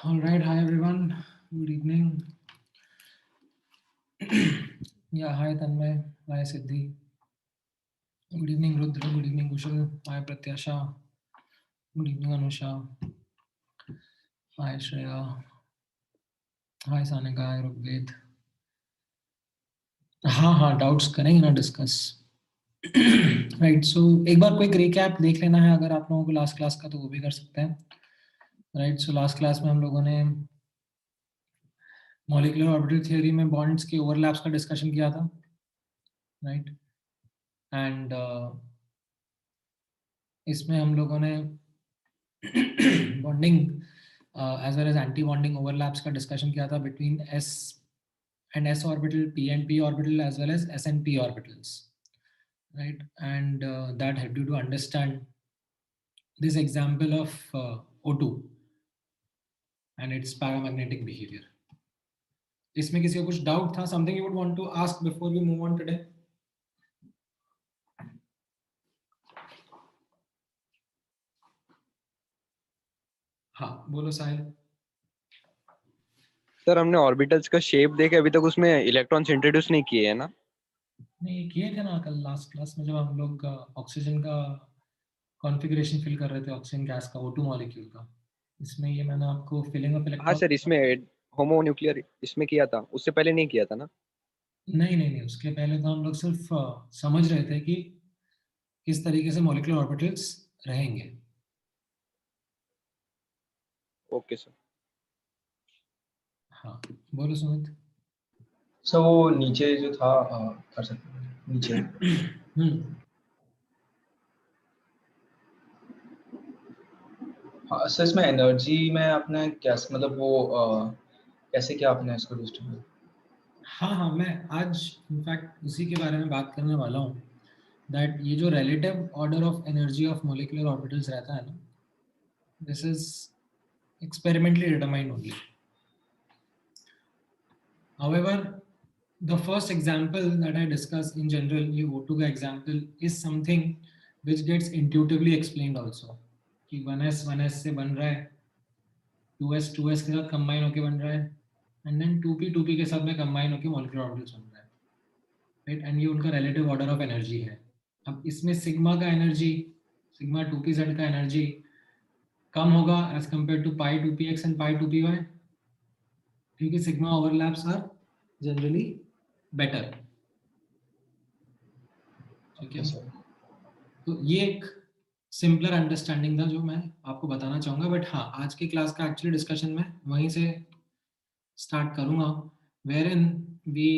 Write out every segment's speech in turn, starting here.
All right, hi everyone. Good evening. Yeah, hi Tanmay, hi Siddhi. Good evening Rudra, good evening Kushal, hi Pratyasha. Good evening Anusha. Hi Shreya. Hi Sanika, hi Rugved. हाँ doubts करेंगे ना discuss. Right so एक बार quick recap देख लेना है अगर आप लोगों को लास्ट क्लास का तो वो भी कर सकते हैं. राइट सो लास्ट क्लास में हम लोगों ने मॉलिक्यूलर ऑर्बिटल थ्योरी में बॉन्ड्स के ओवरलैप्स का डिस्कशन किया था. राइट एंड इसमें हम लोगों ने bonding as well as antibonding overlaps का डिस्कशन किया था between s and s orbital, p and p orbital, as well as s and p orbitals, right? And that helped you to understand this example of O2 and its paramagnetic behavior. इसमें किसी को कुछ doubt था? Something you would want to ask before we move on today? हाँ बोलो साहिल. Sir हमने orbitals का shape देखे, अभी तक उसमें इलेक्ट्रॉन्स इंट्रोड्यूस नहीं किए हैं ना? नहीं किए थे ना कल लास्ट क्लास में जब हम लोग ऑक्सीजन का कॉन्फ़िगरेशन फिल कर रहे थे, ऑक्सीजन गैस का O2 मॉलिक्यूल का. इसमें ये मैंने आपको फिलिंग ऑफ हाँ इलेक्ट्रॉन. सर, इसमें होमो न्यूक्लियर इसमें किया था, उससे पहले नहीं किया था ना? नहीं, उसके पहले तो हम लोग सिर्फ समझ रहे थे कि किस तरीके से मॉलिक्यूलर ऑर्बिटल्स रहेंगे. Okay sir. हाँ बोलो सुमित. सर वो नीचे जो था कर सकते हैं नीचे. हाँ सर, इसमें एनर्जी में आपने कैसे मतलब वो कैसे क्या आपने इसको डिस्ट्रीब्यूट? हाँ मैं आज इनफैक्ट उसी के बारे में बात करने वाला हूँ. दैट ये जो relative order of energy of molecular orbitals रहता है ना, this is experimentally determined only. However, the first example that I discuss in general, ये O2 का example is something which gets intuitively explained also. कि 1s से बन रहा है, 2s के साथ combine होके बन रहा है, and then 2p के साथ में combine होके molecular orbitals बन रहा है, right? And ये उनका relative order of energy है. अब इसमें सिग्मा का एनर्जी, सिग्मा 2pz का एनर्जी कम होगा as compared to pi 2px and pi 2py, क्योंकि sigma overlaps are generally better. ठीक है सर. तो ये एक सिंपलर अंडरस्टैंडिंग था जो मैं आपको बताना चाहूँगा. बट हाँ, आज की क्लास का एक्चुअली डिस्कशन मैं वहीं से स्टार्ट करूँगा, wherein we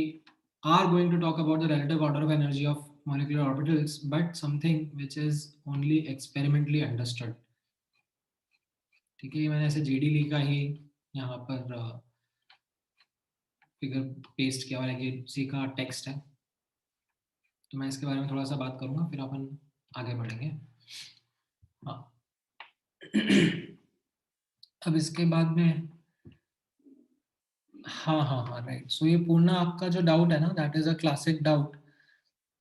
are going to talk about the relative order of energy of molecular orbitals, but something which is only experimentally understood. ठीक है, ये मैंने ऐसे जीडी ली का ही यहाँ पर फिगर पेस्ट किया हुआ है कि सी का टेक्स्ट है. तो मैं इसके बारे में थोड़ा सा बात करूँगा, फिर अपन आगे बढ़ेंगे. हाँ. अब इसके बाद में हाँ राइट. सो ये पूर्ण आपका जो डाउट है ना, that is a classic doubt.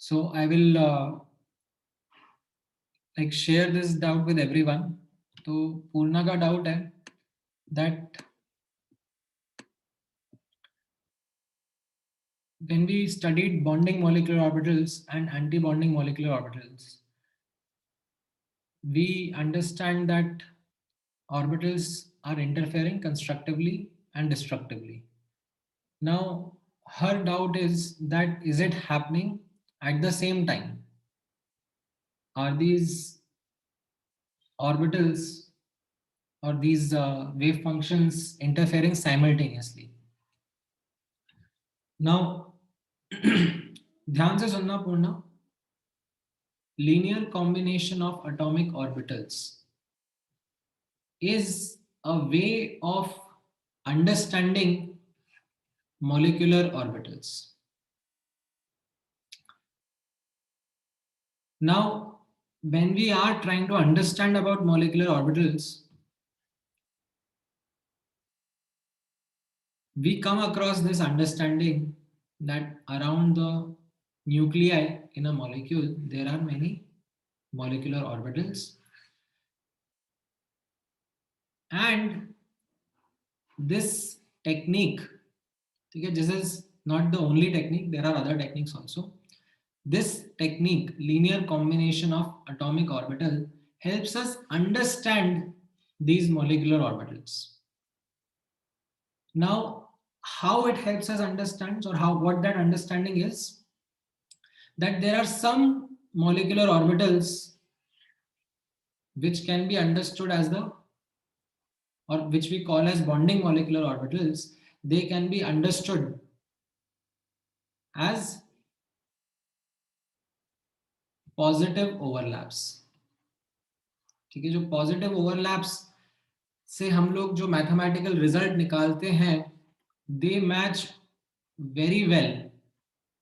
So I will like share this doubt with everyone. तो पूर्णा का डाउट है that when we studied bonding molecular orbitals and anti-bonding molecular orbitals, we understand that orbitals are interfering constructively and destructively. Now, her doubt is that is it happening at the same time? Are these orbitals or these wave functions interfering simultaneously? Now, ध्यान से सुनना पूर्णा. Linear combination of atomic orbitals is a way of understanding molecular orbitals. Now, when we are trying to understand about molecular orbitals, we come across this understanding that around the nuclei in a molecule, there are many molecular orbitals, and this technique, ठीक है, this is not the only technique, there are other techniques also. This technique, linear combination of atomic orbital, helps us understand these molecular orbitals. Now, how it helps us understand, or what that understanding is, that there are some molecular orbitals which can be understood as the, or which we call as bonding molecular orbitals. They can be understood as positive overlaps, ठीक है। जो positive overlaps से हम लोग जो mathematical result निकालते हैं, they match very well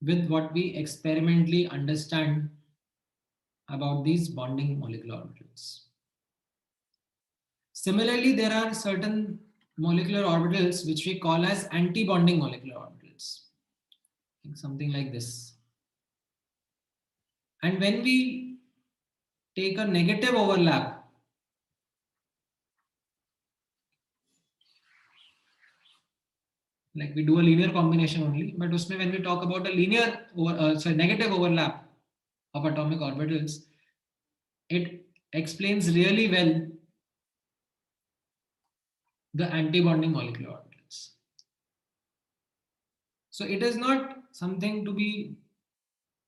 with what we experimentally understand about these bonding molecular orbitals. Similarly, there are certain molecular orbitals which we call as anti-bonding molecular orbitals, something like this. And when we take a negative overlap, like we do a linear combination only, but usme when we talk about a linear negative overlap of atomic orbitals, it explains really well the anti-bonding molecular orbitals. So it is not something to be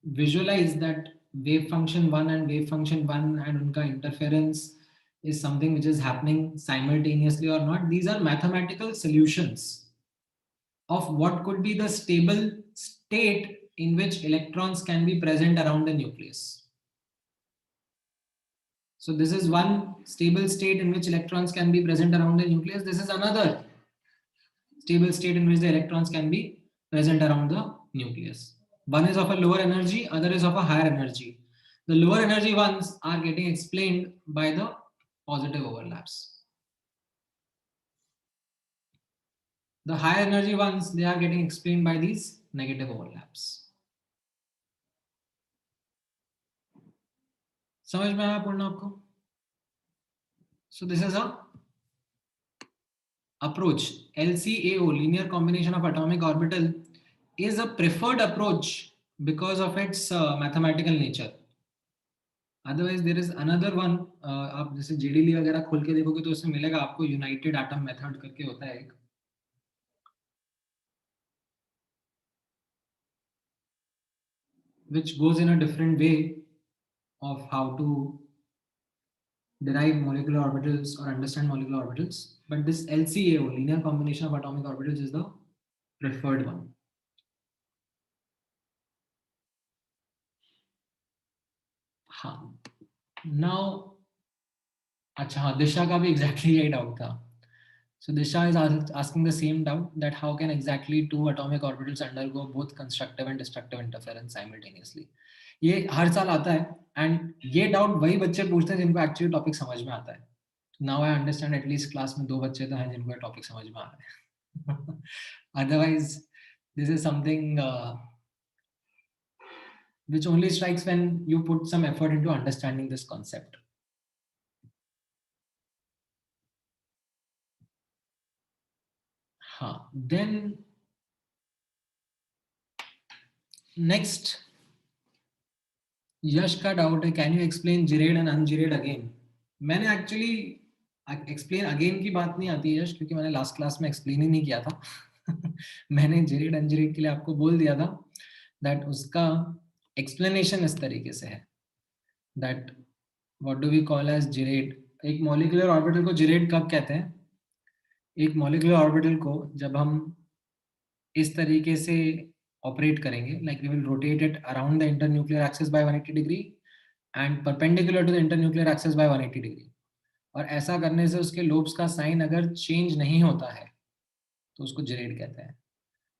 visualized that wave function 1 and wave function 1 and unka interference is something which is happening simultaneously or not. These are mathematical solutions of what could be the stable state in which electrons can be present around the nucleus. So this is one stable state in which electrons can be present around the nucleus. This is another stable state in which the electrons can be present around the nucleus. One is of a lower energy, other is of a higher energy. The lower energy ones are getting explained by the positive overlaps. The higher energy ones, they are getting explained by these negative overlaps. समझ में आया पूर्ण आपको? So this is a approach. LCAO, linear combination of atomic orbital, is a preferred approach because of its mathematical nature. Otherwise there is another one, आप जैसे JDL वगैरह खोल के देखोगे तो उसमें मिलेगा आपको यूनाइटेड एटम मेथड करके होता है एक, which goes in a different way of how to derive molecular orbitals or understand molecular orbitals. But this LCAO, linear combination of atomic orbitals, is the preferred one. हाँ, now अच्छा हाँ, दिशा का भी exactly यही doubt था. So Disha is asking the same doubt, that how can exactly two atomic orbitals undergo both constructive and destructive interference simultaneously. ये हर साल आता है, and ये doubt वही बच्चे पूछते हैं जिनको actually topic समझ में आता है. Now I understand at least class में 2 बच्चे तो हैं जिनको ये topic समझ में आ रहा है. Otherwise, this is something which only strikes when you put some effort into understanding this concept. हाँ, then next, यश का डाउट है, can you explain gerade and ungerade again. मैंने एक्चुअली एक्सप्लेन अगेन की बात नहीं आती है यश, क्योंकि मैंने लास्ट क्लास में एक्सप्लेन ही नहीं किया था. मैंने जिरेड अनजिरेड के लिए आपको बोल दिया था दैट उसका एक्सप्लेनेशन इस तरीके से है, that what do we call as gerade. एक मॉलिक्यूलर ऑर्बिटल को जिरेड कब कहते हैं? एक मॉलिक्यूलर ऑर्बिटल को जब हम इस तरीके से ऑपरेट करेंगे, like we will rotate it around the internuclear axis by 180 degree and perpendicular to the internuclear axis by 180 degree. और ऐसा करने से उसके लोब्स का साइन अगर चेंज नहीं होता है तो उसको जिरेड कहते हैं,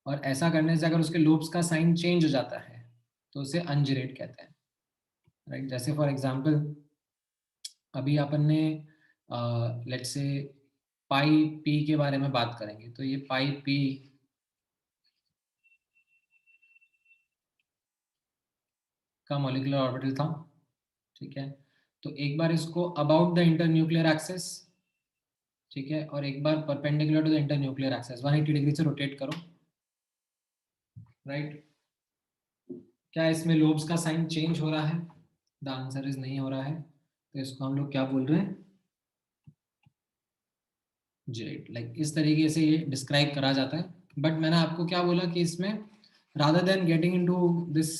और ऐसा करने से अगर उसके लोब्स का साइन चेंज हो जाता है तो उसे अनजिरेड कहते हैं, राइट. जैसे फॉर एग्जांपल अभी अपन ने लेट्स से पाई पी के बारे में बात करेंगे, तो ये पाई पी का मॉलिक्यूलर ऑर्बिटल था, ठीक है. तो एक बार इसको अबाउट द इंटरन्यूक्लियर एक्सिस, ठीक है, और एक बार perpendicular to the internuclear axis 180 degree से रोटेट करो, राइट। क्या इसमें लोब्स का साइन चेंज हो रहा है? द आंसर इज नहीं हो रहा है, तो इसको हम लोग क्या बोल रहे हैं? जेड। लाइक इस तरीके से ये डिस्क्राइब करा जाता है। बट मैंने आपको क्या बोला कि इसमें rather than getting into this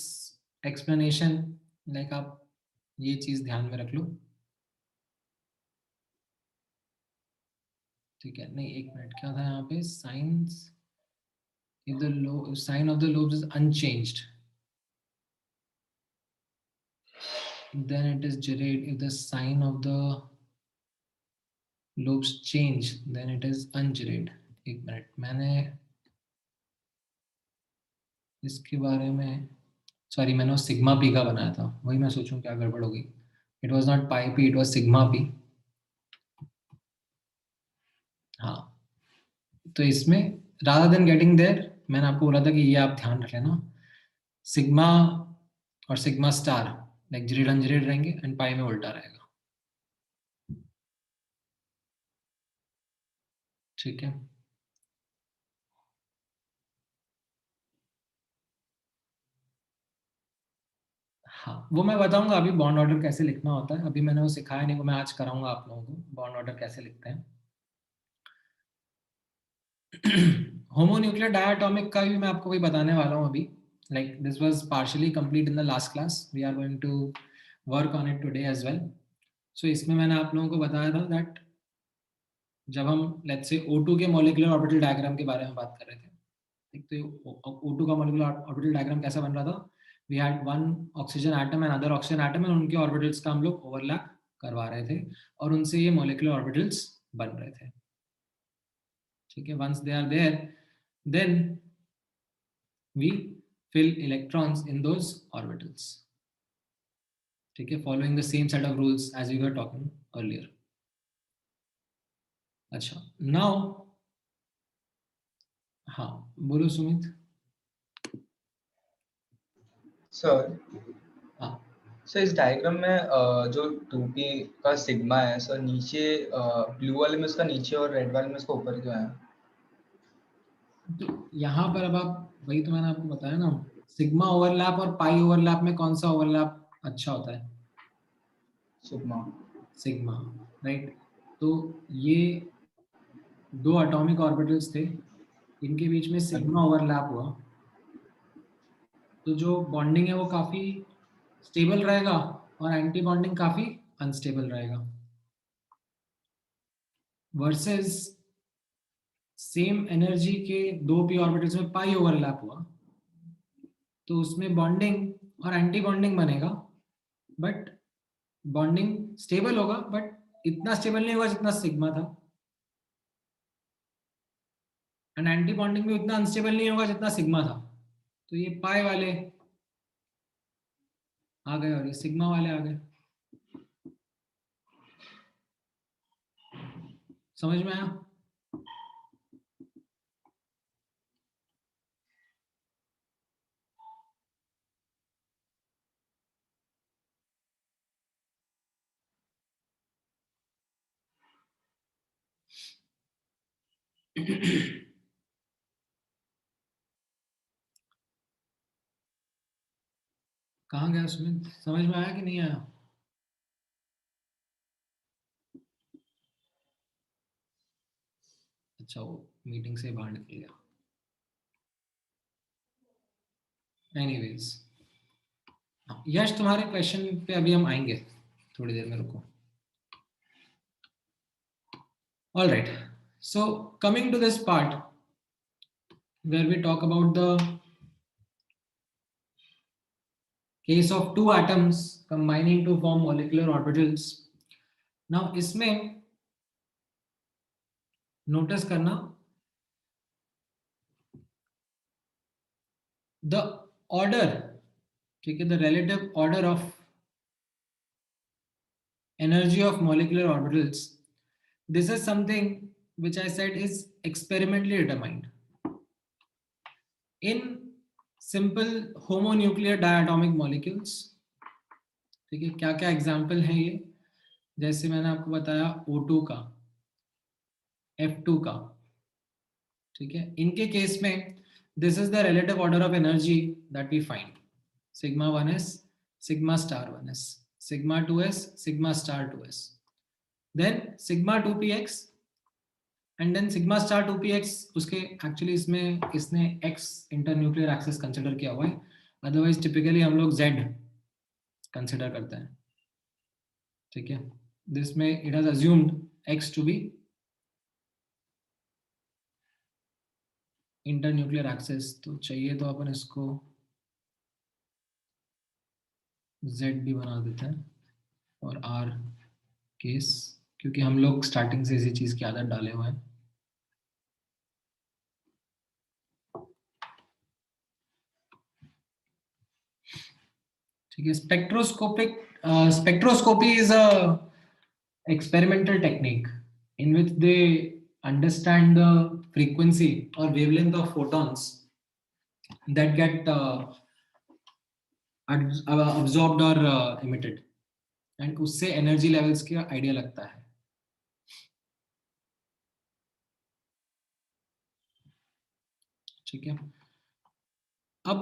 explanation, like आप ये चीज ध्यान में रख लो, ठीक है। नहीं, एक मिनट, क्या था यहाँ पे? Science, if the sign of the lobes is unchanged, then it is gerade. If the sign of the lobes change, then it is ungerade. एक मिनट, मैंने इसके बारे में, सॉरी, मैंने वो सिग्मा पी का बनाया था, वही मैं सोचूं क्या गड़बड़ हो गई। It was not pi P, it was sigma P. हाँ, तो इसमें रादर देन गेटिंग देयर, मैंने आपको बोला था कि ये आप ध्यान रख लेना, सिग्मा और sigma star like geared ungeared रहेंगे एंड पाई में उल्टा रहेगा, ठीक है। हाँ, वो मैं बताऊंगा अभी बॉन्ड ऑर्डर कैसे लिखना होता है, अभी मैंने वो सिखाया नहीं, वो मैं आज कराऊंगा आप लोगों को बॉन्ड ऑर्डर कैसे लिखते हैं। होमोन्यूक्लियर डायटोमिक का भी मैं आपको वही बताने वाला हूँ अभी, like this was partially complete in the last class, we are going to work on it today as well. So इसमें मैंने आप लोगों को बताया था दैट जब हम लेट्स से O2 के मॉलिक्यूलर ऑर्बिटल डायग्राम के बारे में बात कर रहे थे, ठीक, तो O2 का मॉलिक्यूलर ऑर्बिटल डायग्राम कैसा बन रहा था? We had one oxygen atom and other oxygen atom, and उनके ऑर्बिटल्स का हम लोग ओवरलैप करवा रहे थे और उनसे ये मॉलिक्यूलर ऑर्बिटल्स बन रहे थे, ठीक है। Once they are there, then we fill electrons in those orbitals, ठीक है, following the same set of rules as we were talking earlier. अच्छा, now, हाँ बोलो सुमित। सर हाँ, सर इस डायग्राम में जो 2p का सिग्मा है सर, नीचे ब्लू वाले में उसका नीचे और रेड वाले में उसका ऊपर क्यों है? तो यहाँ पर अब आप, वही तो मैंने आपको बताया ना, सिग्मा ओवरलैप और पाई ओवरलैप में कौन सा ओवरलैप अच्छा होता है? सिग्मा। Sigma, right. तो ये दो एटॉमिक ऑर्बिटल्स थे, इनके बीच में सिग्मा ओवरलैप हुआ, तो जो बॉन्डिंग है वो काफी स्टेबल रहेगा और एंटी बॉन्डिंग काफी अनस्टेबल रहेगा, वर्सेस सेम एनर्जी के दो पी ऑर्बिटल्स में पाई ओवरलैप हुआ, तो उसमें बॉन्डिंग और एंटी बॉन्डिंग बनेगा, बट बॉन्डिंग स्टेबल होगा, बट इतना स्टेबल नहीं होगा जितना सिग्मा था, एंड एंटी बॉन्डिंग भी उतना अनस्टेबल नहीं होगा जितना सिग्मा था। तो ये पाई वाले आ गए और ये सिग्मा वाले आ गए, समझ में आया? कहाँ गया सुमित, समझ में आया कि नहीं आया? अच्छा, वो मीटिंग से बाहर निकल गया। एनीवेज, यश तुम्हारे क्वेश्चन पे अभी हम आएंगे, थोड़ी देर में रुको। All right, so coming to this part where we talk about the case of two atoms combining to form molecular orbitals. Now इसमें नोटिस करना, the order, ठीक है, the relative order of energy of molecular orbitals, this is something which I said is experimentally determined in simple homonuclear diatomic molecules, ठीक है। क्या क्या example है ये? जैसे मैंने आपको बताया O2 का, F2 का, ठीक है। इनके केस में this is the relative order of energy that we find, sigma 1s, sigma star 1s, sigma 2s, sigma star 2s, then sigma 2px and then sigma star 2px। उसके actually इसने x internuclear axis consider किया हुआ है, otherwise typically हम लोग z consider करते हैं, ठीक है। दिस में it has assumed x to be internuclear axis, तो चाहिए तो अपन इसको z भी बना देते हैं और r केस, क्योंकि हम लोग स्टार्टिंग से इसी चीज की आदत डाले हुए हैं। ठीक है। Spectroscopy is a experimental technique in which they understand the frequency or wavelength of photons that get absorbed or emitted, and उससे energy levels का idea लगता है। ठीक है। अब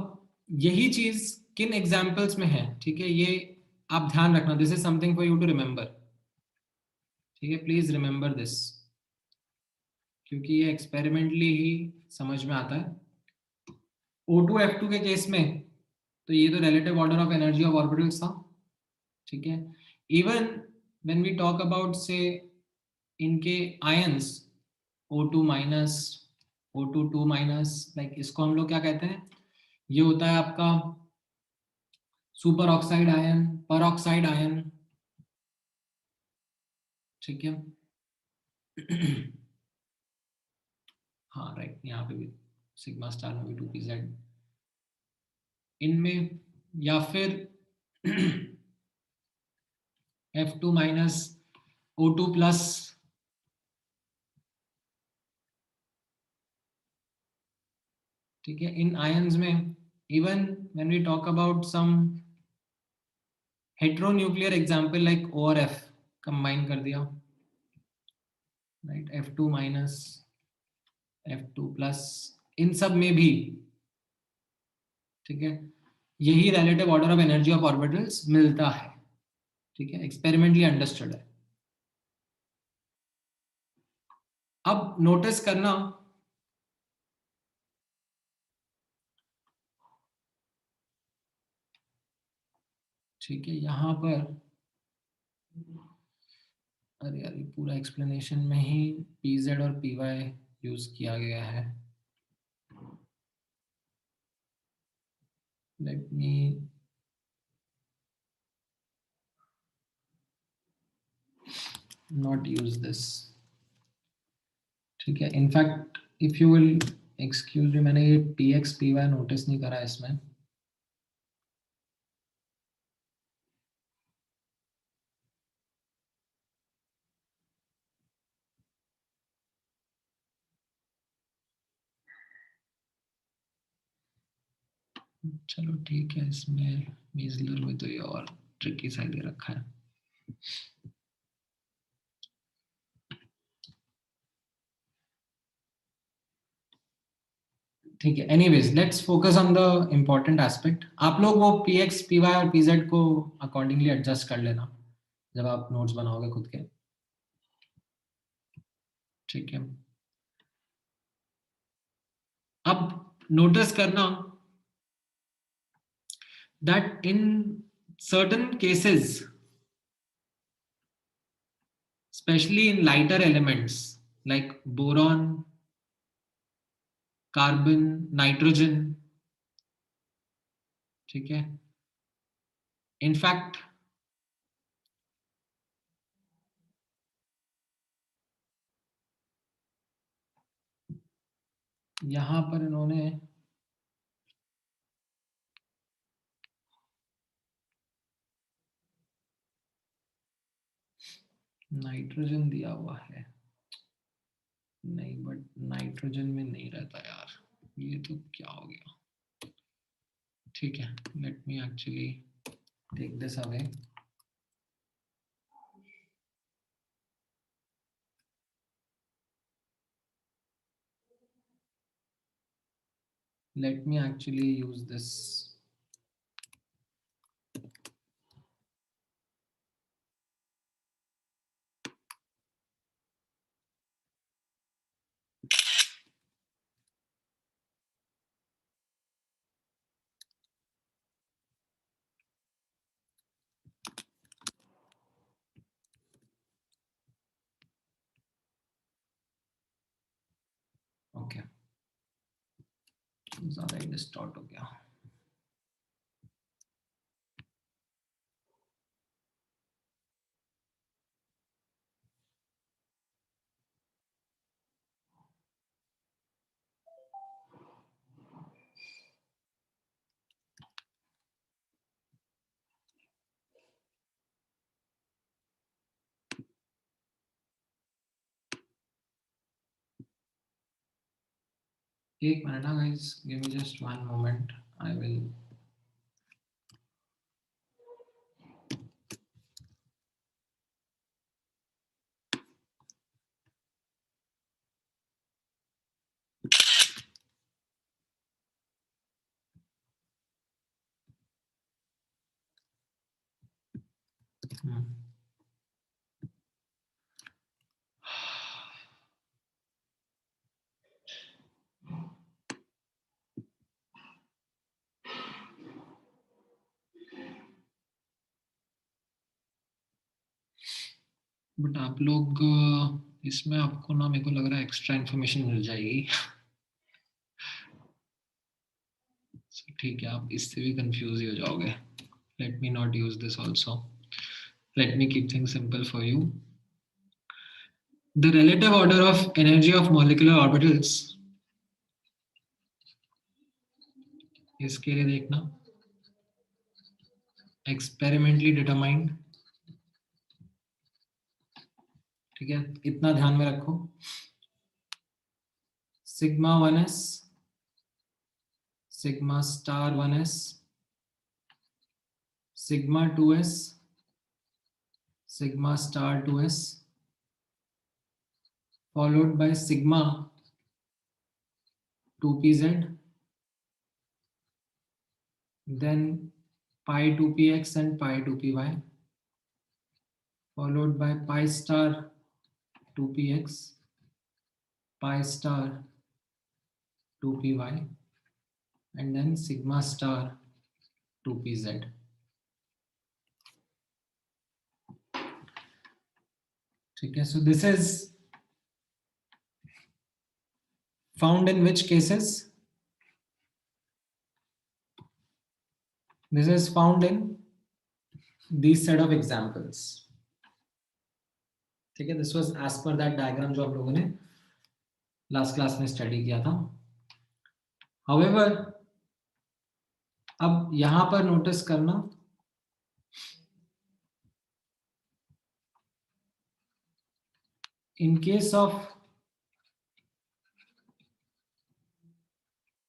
यही चीज किन एग्जाम्पल्स में है, ठीक है, ये आप ध्यान रखना, this is something for you to remember, ठीक है, प्लीज रिमेंबर दिस, क्योंकि ये एक्सपेरिमेंटली ही समझ में आता है। O2 F2 के केस में तो ये तो relative order of energy of orbitals था, ठीक है। Even when we talk about से इनके ions O2 minus, O2 2 minus, like इसको हम लोग क्या कहते हैं, ये होता है आपका सुपर ऑक्साइड आयन, पर ऑक्साइड आयन, ठीक है। हाँ राइट, यहाँ पे भी सिग्मा स्टार में भी 2pz इनमें, या फिर F2 माइनस O2 प्लस, ठीक है। इन आयंस में even when we talk about some heteronuclear example like O और F कंबाइन कर दिया, right, F2 minus, F2 plus, इन सब में भी, ठीक है, यही relative order of energy of orbitals मिलता है, ठीक है, एक्सपेरिमेंटली अंडरस्टूड है। अब नोटिस करना, ठीक है, यहां पर, अरे यार, ये पूरा एक्सप्लेनेशन में ही pz और py यूज किया गया है, let me not use this, ठीक है। In fact if you will excuse me, मैंने ये px py नोटिस नहीं करा इसमें, चलो ठीक है। इसमें मीजलर में तो ये और ट्रिकी सा दे रखा है, ठीक है। Anyways let's focus on the important aspect. आप लोग वो px py और pz को अकॉर्डिंगली एडजस्ट कर लेना जब आप नोट्स बनाओगे खुद के, ठीक है। अब नोटिस करना that in certain cases, especially in lighter elements like boron, carbon, nitrogen, ठीक है, इनफैक्ट यहां पर इन्होंने नाइट्रोजन दिया हुआ है, नहीं, बट नाइट्रोजन में नहीं रहता यार, ये तो क्या हो गया, ठीक है। Let me actually take this away, Let me actually use this. Okay, ज़्यादा ही डिस्टॉर्ट हो गया. एक मिनट ना guys, give me just one moment. I will. But आप लोग इसमें आपको ना मेरे को लग रहा है एक्स्ट्रा इन्फॉर्मेशन मिल जाएगी. So, ठीक है, आप इससे भी कंफ्यूज ही हो जाओगे. Let me not use this also. Let me keep things simple for you. The relative order of energy of molecular orbitals. इसके लिए देखना experimentally determined. ठीक है, इतना ध्यान में रखो. Sigma 1s, sigma star 1s, sigma 2s, sigma star 2s, followed by sigma 2pz, then pi 2px and pi 2py, followed by pi star 2px, pi star 2py, and then sigma star 2pz. ठीक है, so this is found in which cases? This is found in these set of examples. ठीक है, this was as per that diagram जो हम लोगों ने last class में study किया था. However, अब यहां पर नोटिस करना in case of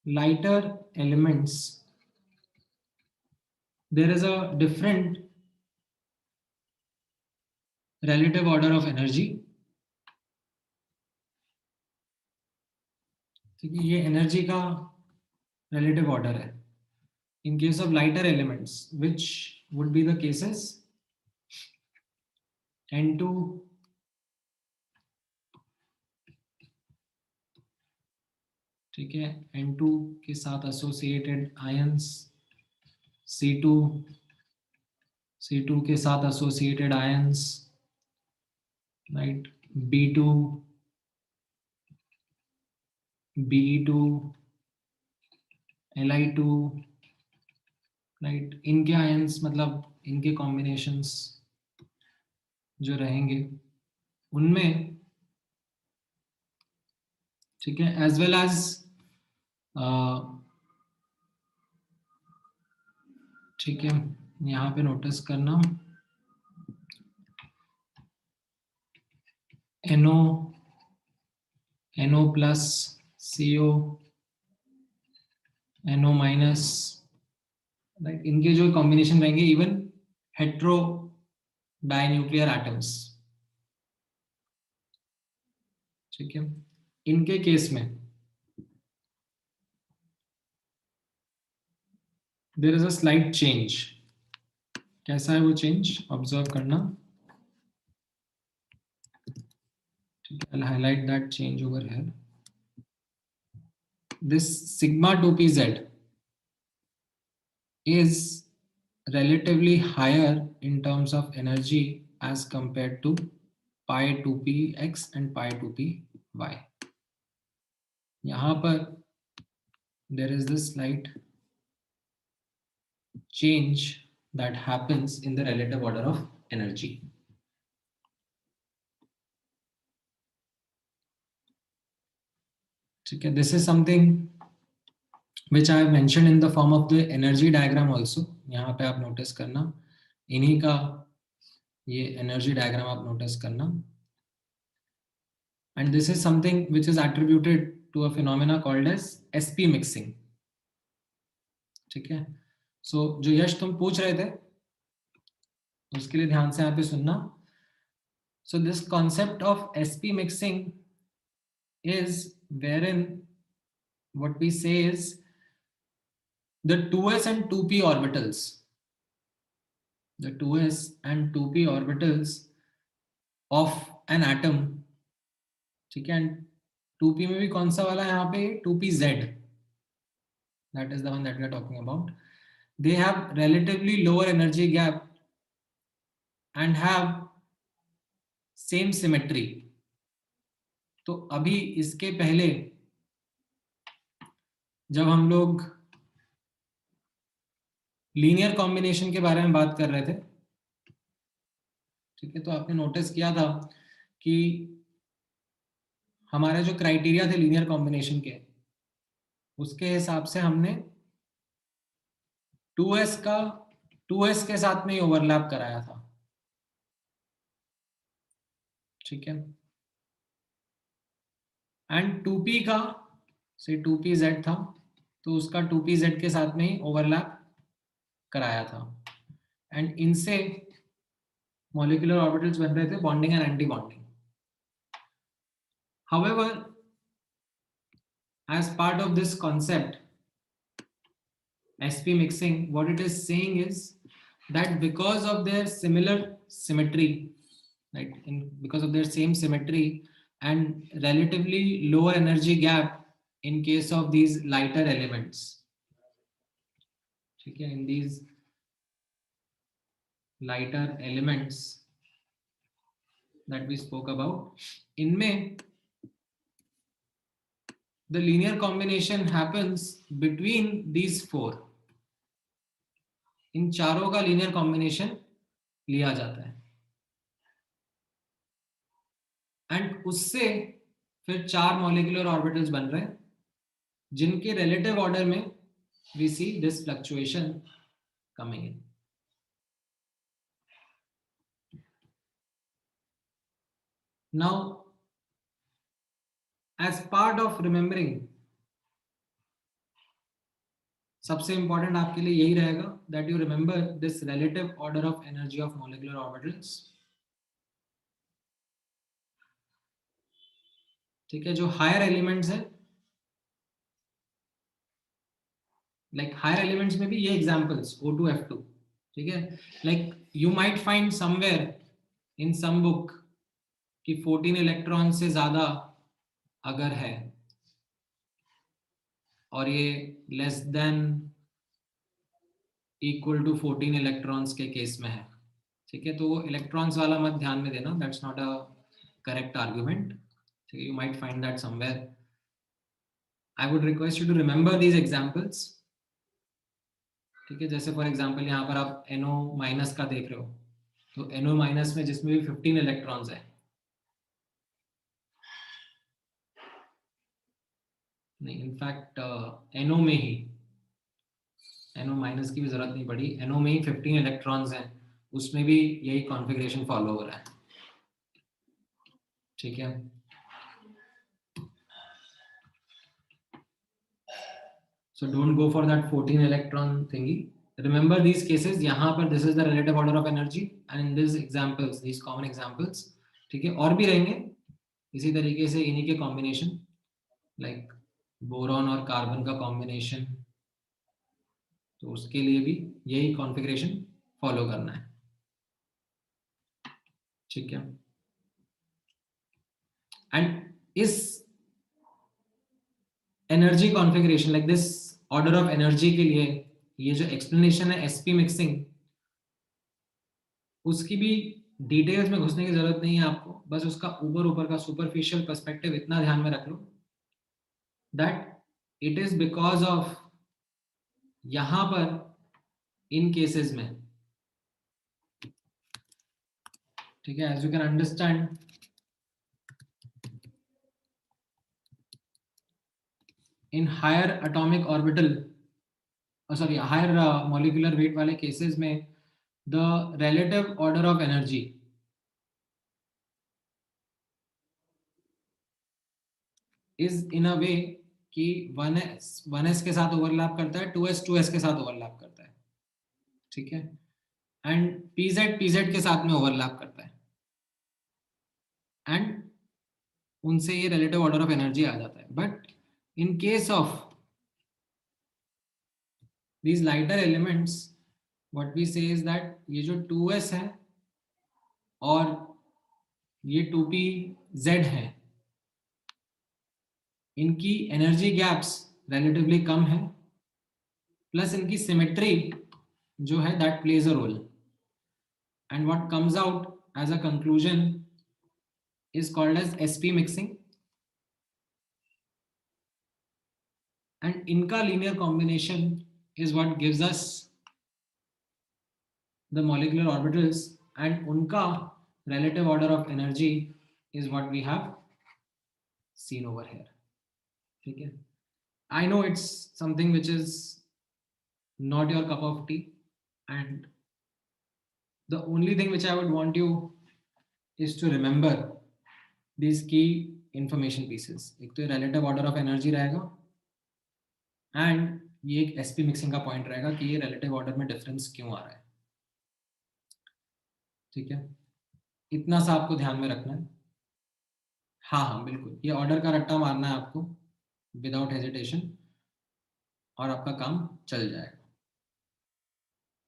lighter elements, there is a different relative order of energy. ठीक है, ये एनर्जी का relative order है. In case of lighter elements, which would be the cases? N2, ठीक है, N2 के साथ associated ions, C2, C2 के साथ associated ions, right? B2, Be2, Li2, right? इनके ions मतलब इनके combinations जो रहेंगे उनमें, ठीक है, as well as ठीक है, यहाँ पे नोटिस करना NO, NO plus, CO, NO minus, right, इनके जो कॉम्बिनेशन रहेंगे इवन हेट्रो डाइन्यूक्लियर एटम्स. ठीक है, इनके केस में there is a slight change. कैसा है वो चेंज, ऑब्जर्व करना. I'll highlight that change over here. This sigma 2pz is relatively higher in terms of energy as compared to pi 2px and pi 2py. यहाँ पर there is this slight change that happens in the relative order of energy. Okay, this is something which I have mentioned in the form of the energy diagram also. यहाँ पे आप notice करना, इन्हीं का ये energy diagram आप notice करना. And this is something which is attributed to a phenomena called as SP mixing. ठीक है. So जो यश तुम पूछ रहे थे उसके लिए ध्यान से यहाँ पे सुनना. So this concept of SP mixing is wherein what we say is the 2s and 2p orbitals, the 2s and 2p orbitals of an atom, ठीक है. 2p में भी कौन सा वाला है यहाँ पे, 2pz, that is the one that we are talking about. They have relatively lower energy gap and have same symmetry. तो अभी इसके पहले जब हम लोग लीनियर कॉम्बिनेशन के बारे में बात कर रहे थे, ठीक है, तो आपने नोटिस किया था कि हमारे जो क्राइटेरिया थे लीनियर कॉम्बिनेशन के, उसके हिसाब से हमने 2s का 2s के साथ में ही ओवरलैप कराया था. ठीक है. एंड 2p का से 2pz था, तो उसका 2pz के साथ में ही ओवरलैप कराया था. एंड इनसे मॉलिक्यूलर ऑर्बिटल्स बन रहे थे bonding and anti bonding. However, as part of this concept SP mixing, what it is saying is that because of their similar symmetry, right, because of their same symmetry and relatively lower energy gap in case of these lighter elements, okay, in these lighter elements that we spoke about, इनमें the linear combination happens between these four. इन चारों का linear combination लिया जाता है and उससे फिर 4 molecular orbitals बन रहे हैं जिनके relative order में we see this fluctuation coming in. Now, as part of remembering, सबसे इंपॉर्टेंट आपके लिए यही रहेगा that you remember this relative order of energy of molecular orbitals. ठीक है. जो हायर एलिमेंट्स है, लाइक हायर एलिमेंट्स में भी ये एग्जांपल्स O2 F2, ठीक है. Like you might find somewhere in some book कि 14 इलेक्ट्रॉन से ज्यादा अगर है और ये less than equal to 14 electrons के केस में है, ठीक है, तो वो इलेक्ट्रॉन्स वाला मत ध्यान में देना, that's not a correct argument. ठीक है, you might find that somewhere. I would request you to remember these examples. ठीक है, जैसे फॉर एग्जांपल यहाँ पर आप NO- का देख रहे हो, तो NO- में जिसमें भी 15 इलेक्ट्रॉन्स है, नहीं इनफैक्ट NO में ही NO- की भी जरूरत नहीं पड़ी, NO में ही 15 इलेक्ट्रॉन्स हैं, उसमें भी यही कॉन्फ़िगरेशन फॉलो हो रहा है. ठीक है. So don't go for that 14 electron thingy. Remember these cases. यहाँ पर this is the relative order of energy, and in these examples, these common examples, ठीक है, और भी रहेंगे इसी तरीके से इन्हीं के कॉम्बिनेशन, लाइक बोरॉन और कार्बन का कॉम्बिनेशन, तो उसके लिए भी यही कॉन्फ़िगरेशन फॉलो करना है, ठीक है। एंड इस energy configuration like this order of energy के लिए ये जो एक्सप्लेनेशन है एसपी मिक्सिंग, उसकी भी डिटेल्स में घुसने की जरूरत नहीं है आपको, बस उसका ऊपर ऊपर का सुपरफिशियल पर्सपेक्टिव इतना ध्यान में रख लो that it is because of यहां पर इन केसेस में, ठीक है, as you can understand in higher atomic orbital sorry higher molecular weight वाले केसेस में the relative order of energy is in a way कि 1s के साथ ओवरलैप करता है, 2s के साथ ओवरलैप करता है, ठीक है, एंड pz के साथ में ओवरलैप करता है, एंड उनसे ये रिलेटिव ऑर्डर ऑफ एनर्जी आ जाता है। But in case of these lighter elements what we say is that ये जो 2s है और ये 2pz है, इनकी एनर्जी गैप्स रिलेटिवली कम है, प्लस इनकी सिमेट्री जो है that plays a role, and what comes out as a conclusion is called as sp mixing, and इनका linear combination is what gives us the molecular orbitals, and उनका relative order of energy is what we have seen over here, ठीक है। I know it's something which is not your cup of tea, and the only thing which I would want you is to remember these key information pieces। एक तो relative order of energy रहेगा, and ये एक sp mixing का point रहेगा कि ये relative order में difference क्यों आ रहा है, ठीक है। इतना सा आपको ध्यान में रखना है। हाँ हाँ बिल्कुल, ये ऑर्डर का रट्टा मारना है आपको विदाउट हेजिटेशन, और आपका काम चल जाएगा,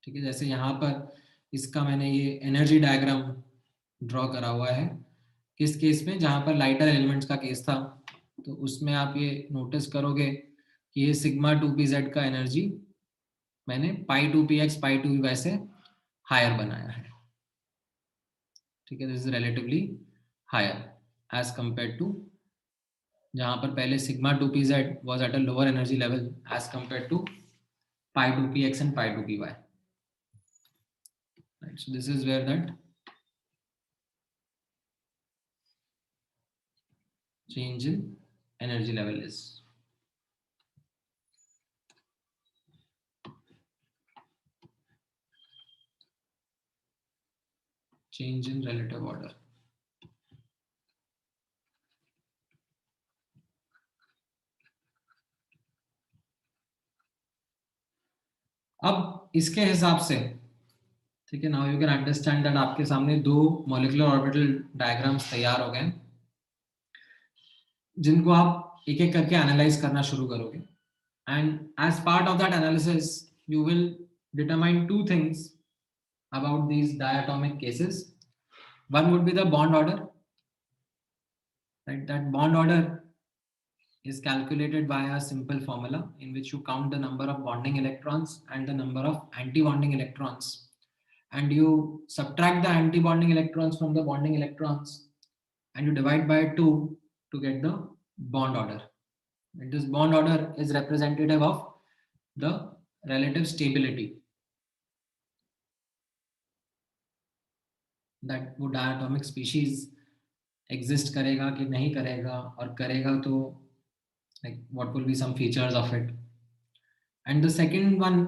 ठीक है। जैसे यहाँ पर इसका मैंने ये एनर्जी डायग्राम ड्रॉ करा हुआ है, किस केस में, जहाँ पर लाइटर एलिमेंट्स का केस था, तो उसमें आप ये नोटिस करोगे कि ये सिग्मा 2pz का एनर्जी मैंने पाई 2px पाई 2py से हायर बनाया है, ठीक है। This is relatively higher as compare to जहां पर पहले sigma 2pz was at a lower energy level as compare to pi 2px and pi 2py, right? So this is where that change in energy level is. Change in relative order. अब इसके हिसाब से, ठीक है, now you can understand that आपके सामने दो molecular orbital diagrams तैयार हो गए, जिनको आप एक एक करके एनालाइज करना शुरू करोगे, and as part of that analysis you will determine two things about these diatomic cases. One would be the bond order, right? That bond order is calculated by a simple formula in which you count the number of bonding electrons and the number of anti-bonding electrons, and you subtract the anti-bonding electrons from the bonding electrons, and you divide by 2 to get the bond order. And this bond order is representative of the relative stability that वो diatomic species exist करेगा कि नहीं करेगा, और करेगा तो like what will be some features of it. And the second one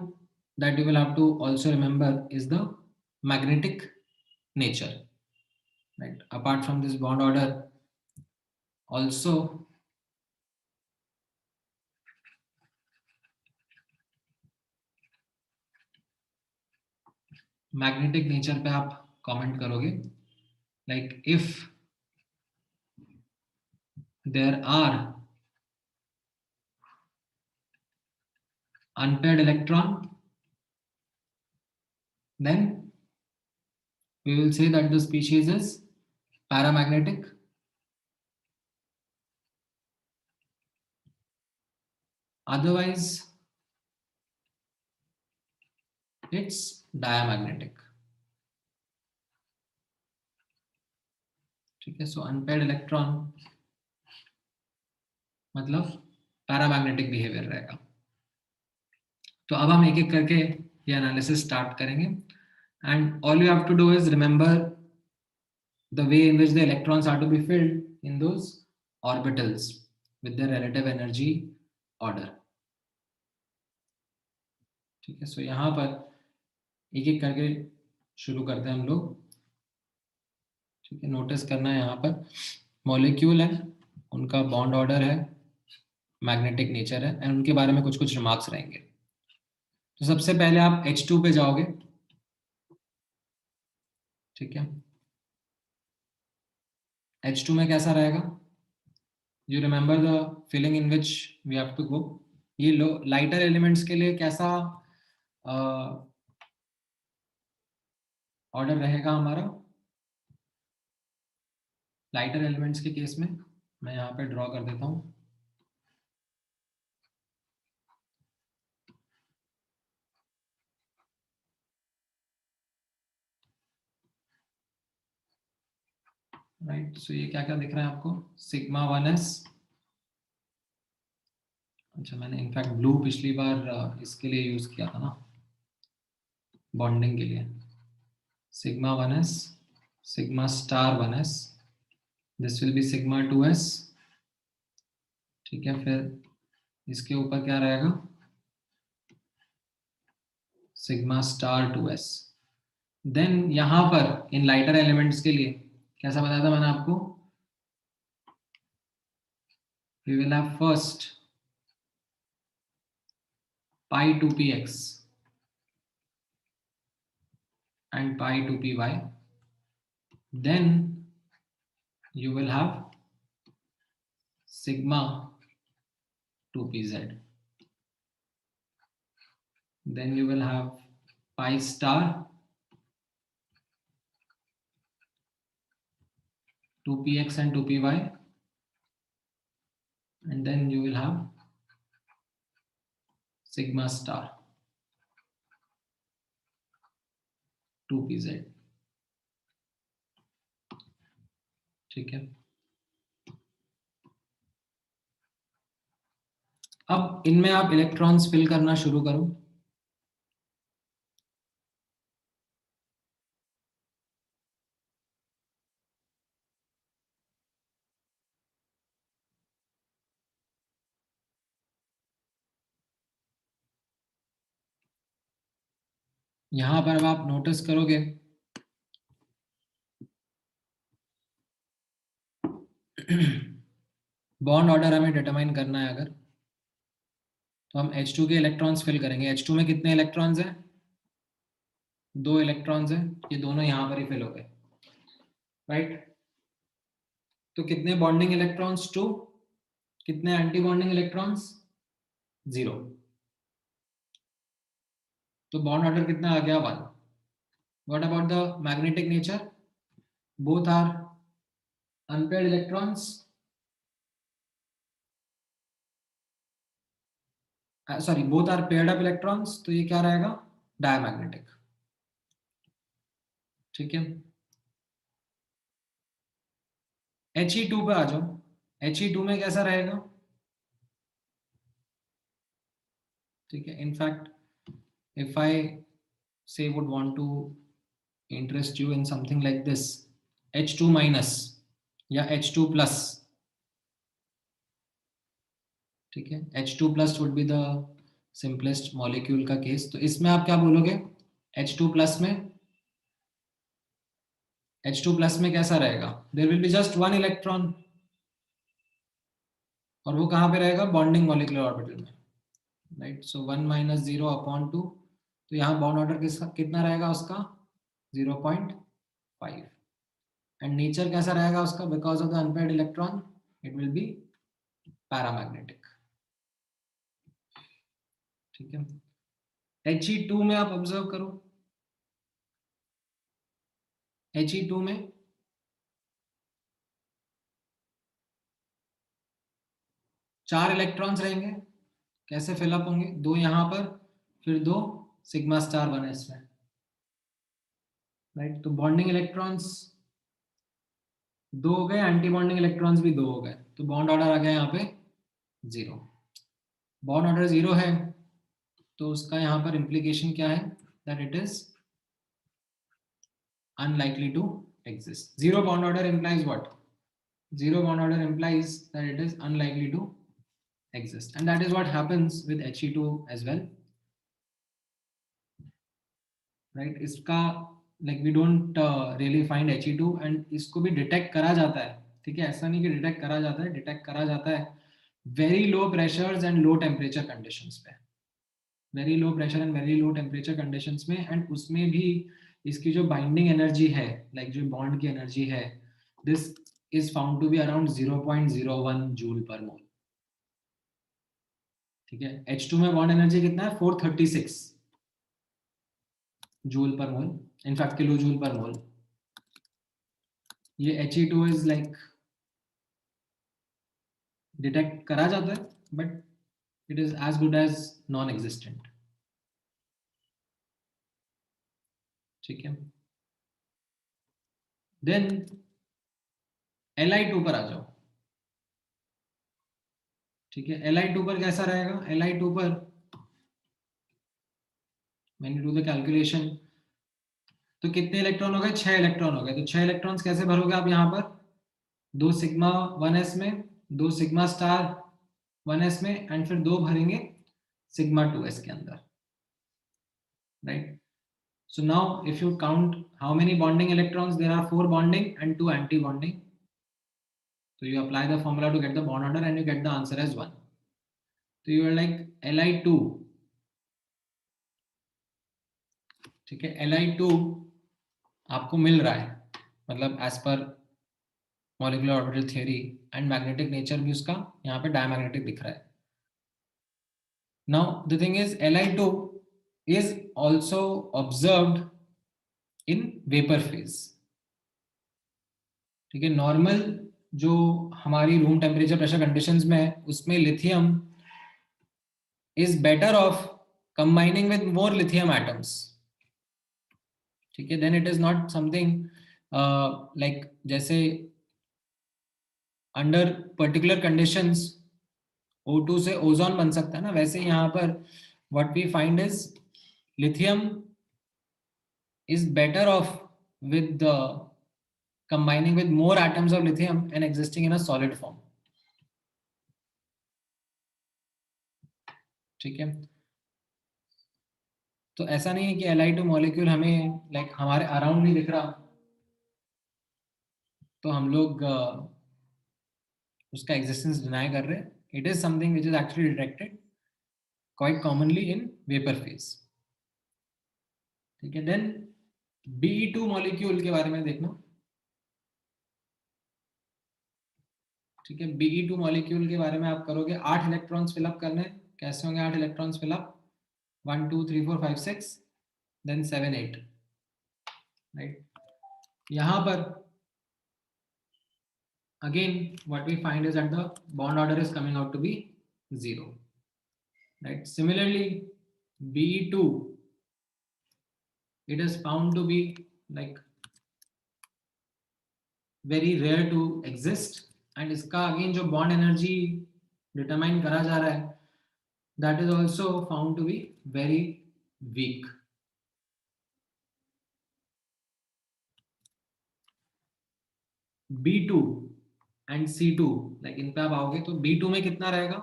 that you will have to also remember is the magnetic nature, right? Apart from this bond order, also magnetic nature पे आप comment करोगे, like if there are unpaired electron then we will say that the species is paramagnetic. Otherwise it's diamagnetic. ठीक है, so unpaired electron मतलब paramagnetic behaviour रहेगा। तो अब हम एक एक करके ये एनालिसिस स्टार्ट करेंगे and all you have to do is remember the way in which the electrons are to be filled in those orbitals with their relative energy order। ठीक है, सो यहाँ पर एक एक करके शुरू करते हैं हम लोग। ठीक है, नोटिस करना है यहाँ पर मॉलिक्यूल है, उनका बॉन्ड ऑर्डर है, मैग्नेटिक नेचर है एंड उनके बारे में कुछ कुछ रिमार्क्स रहेंगे। तो सबसे पहले आप H2 पे जाओगे। ठीक है, H2 में कैसा रहेगा? You remember the filling in which we have to go. ये लो लाइटर एलिमेंट्स के लिए कैसा ऑर्डर रहेगा हमारा? लाइटर एलिमेंट्स के केस में मैं यहाँ पे ड्रॉ कर देता हूँ। राइट, सो ये क्या क्या दिख रहा है आपको? Sigma 1s। अच्छा, मैंने इनफैक्ट ब्लू पिछली बार इसके लिए यूज किया था ना, बॉन्डिंग के लिए। Sigma 1s, sigma star 1s, this will be sigma 2s। ठीक है, फिर इसके ऊपर क्या रहेगा? Sigma star 2s। देन यहां पर इन लाइटर एलिमेंट्स के लिए कैसा बताया था मैंने आपको? We will have first pi 2px and pi 2py, then you will have sigma 2pz, then you will have pi star 2px and 2py, and then you will have sigma star 2pz। ठीक है, अब इनमें आप electrons fill करना शुरू करो। यहां पर अब आप नोटिस करोगे बॉन्ड ऑर्डर हमें डिटरमाइन करना है अगर, तो हम H2 के इलेक्ट्रॉन्स फिल करेंगे। H2 में कितने इलेक्ट्रॉन्स हैं? 2 इलेक्ट्रॉन्स हैं, ये दोनों यहां पर ही फिल हो गए। राइट, तो कितने बॉन्डिंग इलेक्ट्रॉन्स? 2। कितने एंटी बॉन्डिंग इलेक्ट्रॉन्स? 0। तो बॉन्ड ऑर्डर कितना आ गया? 1। What about the magnetic nature? Both are unpaired electrons, sorry both are paired up electrons, तो ये क्या रहेगा? डायमैग्नेटिक। ठीक है, He2 पे आ जाओ। He2 में कैसा रहेगा? ठीक है, in fact if I say would want to interest you in something like this, H2 minus या H2 plus, ठीक है, H2 plus would be the simplest molecule का केस। तो इसमें आप क्या बोलोगे? H2 plus में कैसा रहेगा? There will be just 1 electron, और वो कहाँ पे रहेगा? बॉन्डिंग मॉलिक्यूलर ऑर्बिटल में। राइट, सो 1 माइनस 0 अपॉन 2, तो यहाँ बॉन्ड ऑर्डर कितना रहेगा उसका? 0.5। एंड नेचर कैसा रहेगा उसका? Because of the unpaired electron it will B paramagnetic. ठीक है, He2 में आप ऑब्जर्व करो, He2 में चार इलेक्ट्रॉन्स रहेंगे, कैसे फिलअप होंगे? दो यहाँ पर, फिर दो सिग्मा स्टार 1s में, राइट? तो बॉन्डिंग इलेक्ट्रॉन्स दो हो गए, एंटी बॉन्डिंग इलेक्ट्रॉन्स भी दो हो गए, तो बॉन्ड ऑर्डर आ गया यहाँ पे 0। बॉन्ड ऑर्डर 0 है तो उसका यहाँ पर इम्प्लीकेशन क्या है? That it is unlikely to exist. Zero bond order implies what? Zero bond order implies that it is unlikely to exist, and that is what happens with He2 as well, right? इसका like we don't really find He2 and इसको भी detect करा जाता है, ठीक है? ऐसा नहीं कि डिटेक्ट करा जाता है, डिटेक्ट करा जाता है very low pressures and low temperature conditions पे, very low pressure and very low temperature conditions में, एंड उसमें भी इसकी जो बाइंडिंग एनर्जी है, लाइक जो बॉन्ड की एनर्जी है, this is found to be around 0.01 joule per mole, ठीक है? H2 में बॉन्ड एनर्जी कितना है? 436 जूल पर मोल, इनफैक्ट किलो जूल पर मोल। ये He2 इज लाइक डिटेक्ट करा जाता है but it is as good as non existent, ठीक है? देन Li2 पर आ जाओ, ठीक है? Li2 पर कैसा रहेगा? Li2 पर when you do the calculation, तो कितने इलेक्ट्रॉन हो गए? 6 इलेक्ट्रॉन हो गए। तो 6 इलेक्ट्रॉन्स कैसे भरोगे आप यहाँ पर? दो सिग्मा 1s में, दो सिग्मा स्टार 1s में, एंड फिर दो भरेंगे सिग्मा 2s के अंदर, right? So now if you count how many bonding electrons, there are 4 bonding and 2 anti-bonding. So you apply the formula to get the bond order and you get the answer as 1. So you are like Li2, ठीक है? Li2 आपको मिल रहा है, मतलब as पर molecular orbital theory and magnetic nature भी उसका यहाँ पे डायमैग्नेटिक दिख रहा है। Now the thing is Li2 is also observed in vapour phase, ठीक है? नॉर्मल जो हमारी रूम टेम्परेचर प्रेशर कंडीशंस में है, उसमें lithium is better off combining with more lithium atoms, ठीक है? Then it is not something like जैसे अंडर पर्टिकुलर कंडीशंस O2 से ओजोन बन सकता है ना, वैसे यहाँ पर what we find is lithium is better off with the combining with more atoms of lithium and existing in a solid form, ठीक है? तो ऐसा नहीं है कि Li2 मॉलिक्यूल हमें लाइक हमारे अराउंड नहीं दिख रहा तो हम लोग उसका एग्जिस्टेंस डिनाई कर रहे हैं। It is something which is actually detected quite commonly in vapour phase, ठीक है? देन Be2 मॉलिक्यूल के बारे में देखना, ठीक है? Be2 मॉलिक्यूल के बारे में आप करोगे 8 इलेक्ट्रॉन्स फिलअप करने, कैसे होंगे 8 इलेक्ट्रॉन्स फिलअप? 1 2 3 4 5 6 then 7 8, right? यहाँ पर again what we find is that the bond order is coming out to be 0, right? Similarly Be2, it is found to be like very rare to exist, and इसका again जो bond energy determine करा जा रहा है, that is also found to be very weak. B2 and C2, like इन पे आप आओगे तो B2 में कितना रहेगा?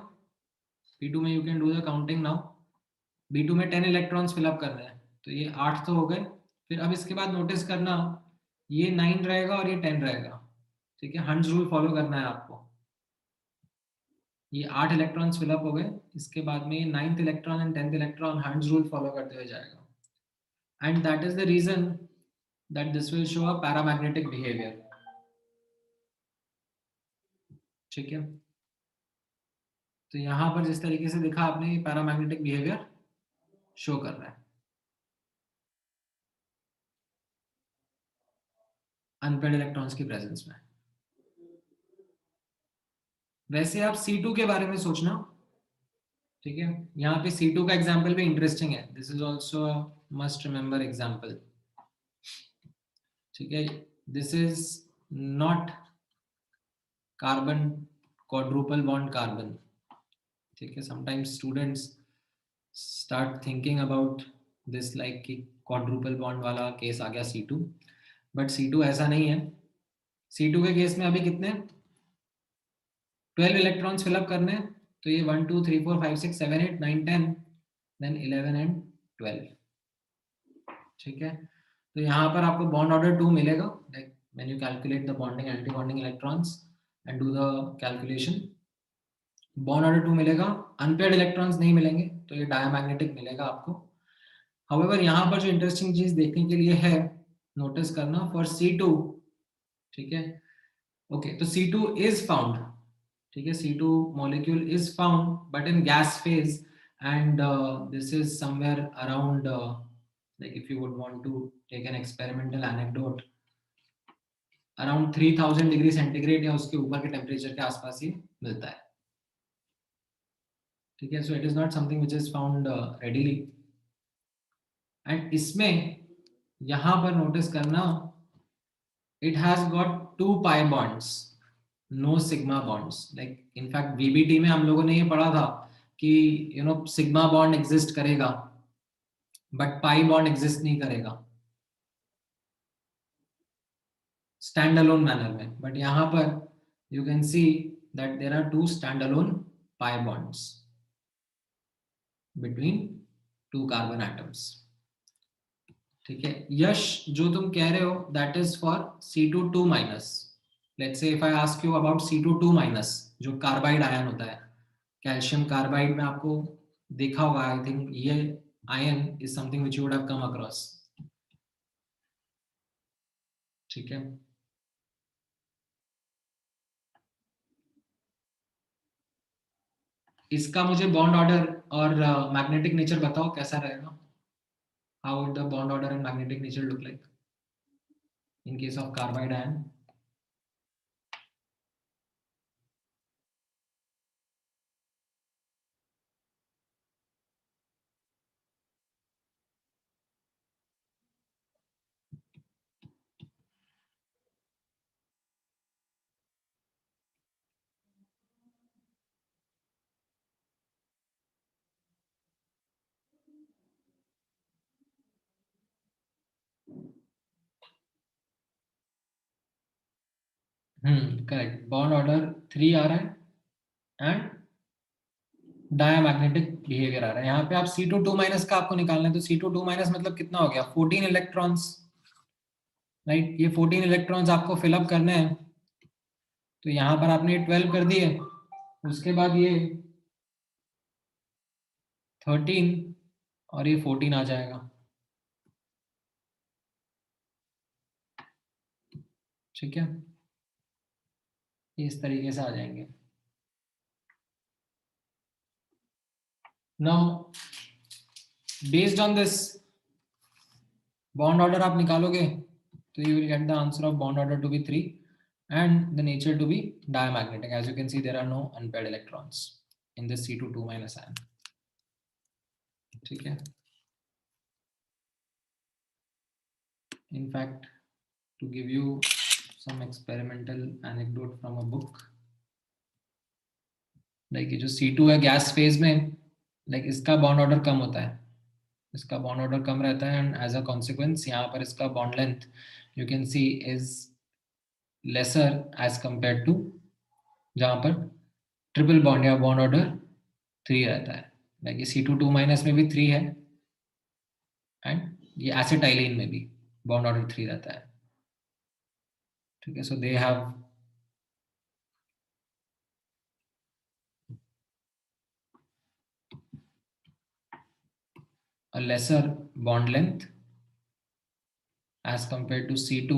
B2 में you can do the counting now. B2 में 10 इलेक्ट्रॉन्स फिलअप कर रहे हैं, तो ये 8 तो हो गए। फिर अब इसके बाद नोटिस करना, ये 9 रहेगा और ये 10 रहेगा, ठीक है? हंट्स रूल फॉलो करना है आपको। ये 8 इलेक्ट्रॉन्स फिलअप हो गए, इसके बाद में ये 9th electron and 10th electron Hund's rule follow करते हुए जाएगा, and that is the reason that this will show a paramagnetic behaviour, ठीक है? तो यहाँ पर जिस तरीके से दिखा आपने, ये पैरामैग्नेटिक बिहेवियर शो कर रहा है। अनपेड इलेक्ट्रॉन्स की प्रेजेंस में। वैसे आप C2 के बारे में सोचना, ठीक है। यहाँ पे C2 का एग्जाम्पल भी इंटरेस्टिंग है, this is also must remember example, ठीक है। This is not carbon quadruple bond carbon, ठीक है। Sometimes students start thinking about this like कि क्वाड्रुपल बॉन्ड वाला केस आ गया C2, बट C2 ऐसा नहीं है। C2 के केस में अभी कितने 12 इलेक्ट्रॉन्स फिलअप करने हैं, तो ये 1 2 3 4 5 6 7 8 9 10 देन 11 एंड 12, ठीक है। तो यहाँ पर आपको बॉन्ड ऑर्डर 2 मिलेगा, like when you calculate the bonding anti bonding electrons and do the calculation, bond order 2 मिलेगा, अनपेयर्ड इलेक्ट्रॉन्स नहीं मिलेंगे, तो ये डायमैग्नेटिक मिलेगा आपको। हाउएवर यहाँ पर जो इंटरेस्टिंग चीज देखने के लिए है, नोटिस करना फॉर C2, ठीक है। ओके, तो C2 इज फाउंड, ठीक है, C2 molecule is found but in gas phase, and this is somewhere around like if you would want to take an experimental anecdote, around 3000 degree centigrade या उसके ऊपर के temperature के आसपास ही मिलता है, ठीक है। So it is not something which is found readily. And इसमें यहां पर नोटिस करना, it has got 2 pi bonds, no sigma bonds. Like in fact VBT में हम लोगों ने ये पढ़ा था कि you know sigma bond exist करेगा बट पाई बॉन्ड एग्जिस्ट नहीं करेगा स्टैंड अलोन मैनर में, बट यहां पर you can see that there are 2 stand alone pi bonds between 2 carbon atoms, ठीक है। यश, जो तुम कह रहे हो that is for C2 minus. Let's say if I ask you about C2 minus, जो कार्बाइड आयन होता है, कैल्शियम कार्बाइड में आपको देखा होगा, आई थिंक ये ion is something which you would have come across, ठीक है। इसका मुझे बॉन्ड ऑर्डर और मैग्नेटिक नेचर बताओ कैसा रहेगा, how would the bond order and magnetic nature look like in case of carbide ion. Correct, bond order 3 आ रहा है एंड डायमैग्नेटिक बिहेवियर आ रहा है। यहाँ पे आप C2 माइनस का आपको निकालना है, तो C2 माइनस मतलब कितना हो गया 14 इलेक्ट्रॉन्स, राइट। ये 14 इलेक्ट्रॉन्स आपको फिलअप करने हैं, तो यहाँ पर आपने 12 कर दिए, उसके बाद ये 13 और ये 14 आ जाएगा, ठीक है। इस तरीके से आ जाएंगे। Now based on this bond order आप निकालोगे, तो you will get the answer of bond order to be 3 and the nature to be diamagnetic. As you can see, there are no unpaired electrons in this C2 minus ion, ठीक है। In fact, to give you some experimental anecdote from a book, like ये जो C2 है gas phase में, like इसका bond order कम होता है, इसका बॉन्ड ऑर्डर कम रहता है, एंड एज अ कॉन्सिक्वेंस यहाँ पर इसका bond length you can see is lesser as compare to जहाँ पर ट्रिपल बॉन्ड या बॉन्ड ऑर्डर 3 रहता है। लाइक ये C2 माइनस में भी 3 है एंड ये एसिटाइलिन में भी बॉन्ड ऑर्डर 3 रहता है, ठीक है। So they have a lesser bond length as compared to C2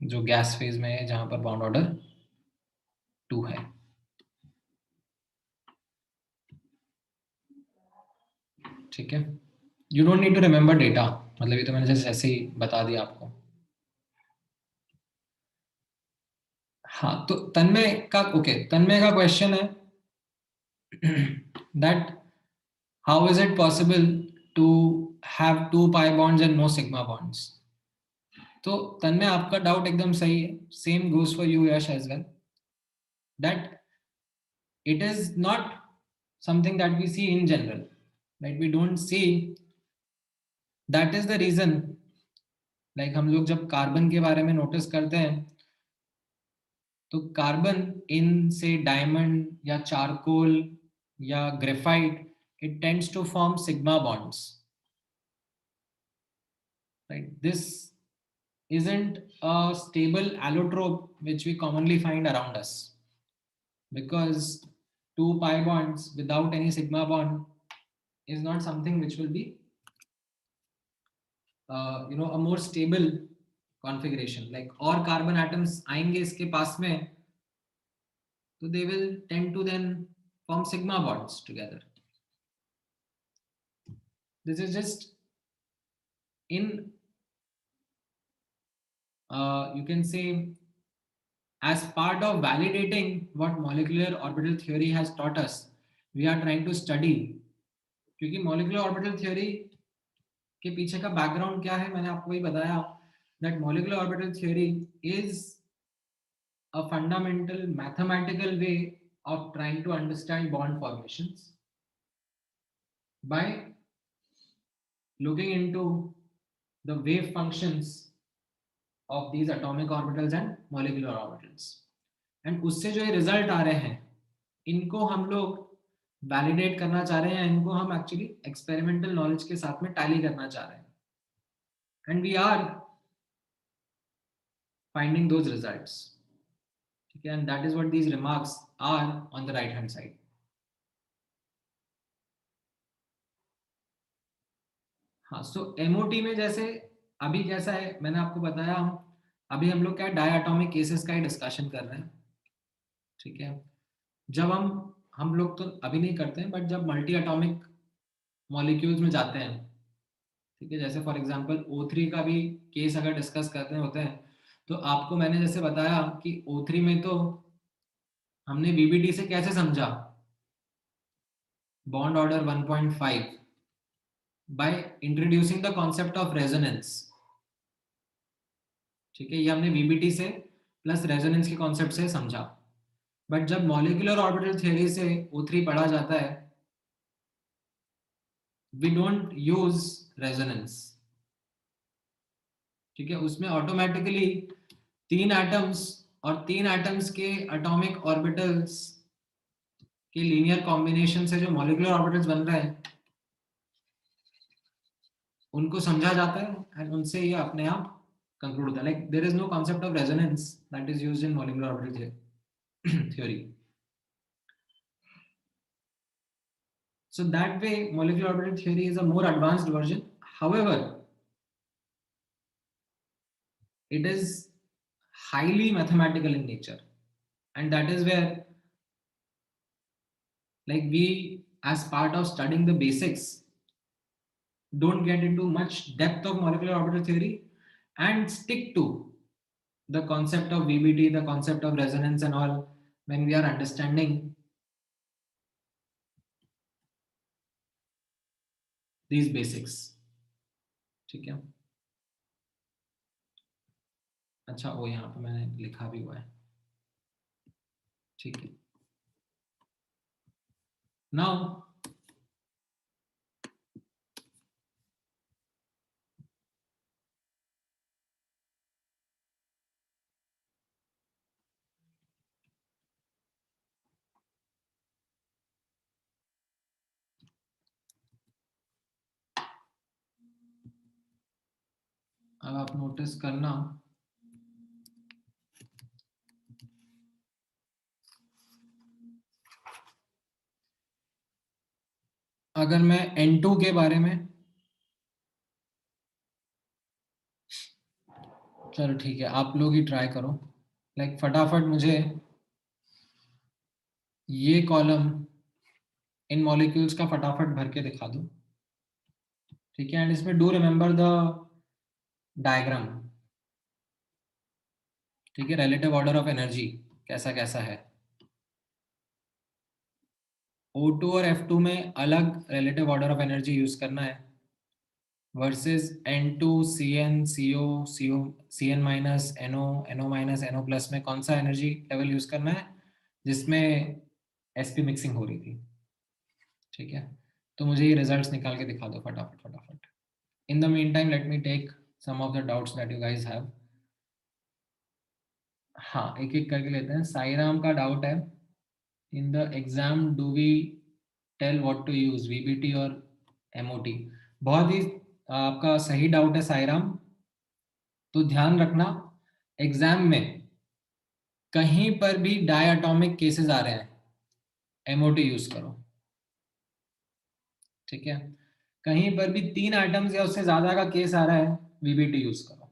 जो गैस फेज में है जहां पर बॉन्ड ऑर्डर 2 है, ठीक है। You don't need to remember data, मतलब ये तो मैंने जैसे ऐसे ही बता दिया आपको। हाँ, तो तन्मय का क्वेश्चन है that how is it possible to have two pi bonds and no sigma bonds? तो तन्मय आपका डाउट एकदम सही है. Same goes for you, Yash, as well. That it is not something that we see in general, right? We don't see. That is the reason, like हम लोग जब carbon के बारे में नोटिस करते हैं, तो कार्बन इन से डायमंड या चारकोल या graphite, it tends to form sigma bonds, right? This isn't a stable allotrope which we commonly find around us, because two pi bonds without any sigma bond is not something which will be a more stable configuration. Like और carbon atoms आएंगे इसके पास में, तो they will tend to then form sigma bonds together. This is just in you can say as part of validating what molecular orbital theory has taught us, we are trying to study. क्योंकि molecular orbital theory के पीछे का background क्या है, मैंने आपको वही बताया, that molecular orbital theory is a fundamental mathematical way of trying to understand bond formations by looking into the wave functions of these atomic orbitals and molecular orbitals. And उससे जो ये रिजल्ट आ रहे हैं, इनको हम लोग वैलिडेट करना चाह रहे हैं, इनको हम एक्चुअली एक्सपेरिमेंटल नॉलेज के साथ में टैली करना चाह रहे हैं. And we are finding those results. ठीक है, and that is what these remarks are on the right hand side. हाँ, सो एमओटी में जैसे अभी कैसा है, मैंने आपको बताया, अभी हम लोग क्या डायटोमिक केसेस का ही डिस्कशन कर रहे हैं. ठीक है, जब हम लोग तो अभी नहीं करते हैं, बट जब मल्टी एटॉमिक मॉलिक्यूल्स में जाते हैं, ठीक है, जैसे फॉर एग्जांपल O3 का भी केस अगर डिस्कस करते होते हैं, तो आपको मैंने जैसे बताया कि O3 में तो हमने VBT से कैसे समझा bond order 1.5 by introducing the concept of resonance. ठीक है, ये हमने VBT से प्लस रेजोनेंस के कॉन्सेप्ट से समझा. बट जब मॉलिक्यूलर ऑर्बिटल थ्योरी से O3 पढ़ा जाता है, वी डोंट यूज रेजोनेंस. ठीक है, उसमें ऑटोमेटिकली 3 एटम्स और 3 एटम्स के एटॉमिक ऑर्बिटल्स के लीनियर कॉम्बिनेशन से जो मॉलिक्यूलर ऑर्बिटल्स बन रहे हैं, उनको समझा जाता है एंड उनसे ये अपने आप कंक्लूड होता है. Like there is no concept of resonance that is used in molecular orbital theory. So that way molecular orbital theory is a more advanced version. However, it is highly mathematical in nature, and that is where, like, we as part of studying the basics don't get into much depth of molecular orbital theory and stick to the concept of VBT, the concept of resonance and all, when we are understanding these basics. ठीक है, अच्छा वो यहाँ पे मैंने लिखा भी हुआ है. ठीक है, now अब आप नोटिस करना, अगर मैं N2 के बारे में, चलो ठीक है, आप लोग ही ट्राई करो. लाइक फटाफट मुझे ये कॉलम इन मॉलिक्यूल्स का फटाफट भर के दिखा दो. ठीक है, एंड इसमें डू रिमेंबर द डायग्राम. ठीक है, रिलेटिव ऑर्डर ऑफ एनर्जी. कैसा कैसा है। O2 और F2 में अलग relative order of energy use करना है versus N2 CN CO CO CN minus NO NO minus NO plus में कौन सा एनर्जी लेवल यूज करना है जिसमें sp मिक्सिंग हो रही थी। ठीक है, तो मुझे ये रिजल्ट्स निकाल के दिखा दो फटाफट फटाफट। In the mean time let me take some of the doubts that you guys have. हाँ, एक एक करके लेते हैं। साईराम का डाउट है, in the exam do we tell what to use VBT और MOT। बहुत ही आपका सही डाउट है साईराम। तो ध्यान रखना, एग्जाम में कहीं पर भी डायटोमिक केसेस आ रहे हैं MOT यूज करो। ठीक है, कहीं पर भी 3 आइटम्स या उससे ज्यादा का केस आ रहा है VBT यूज करो।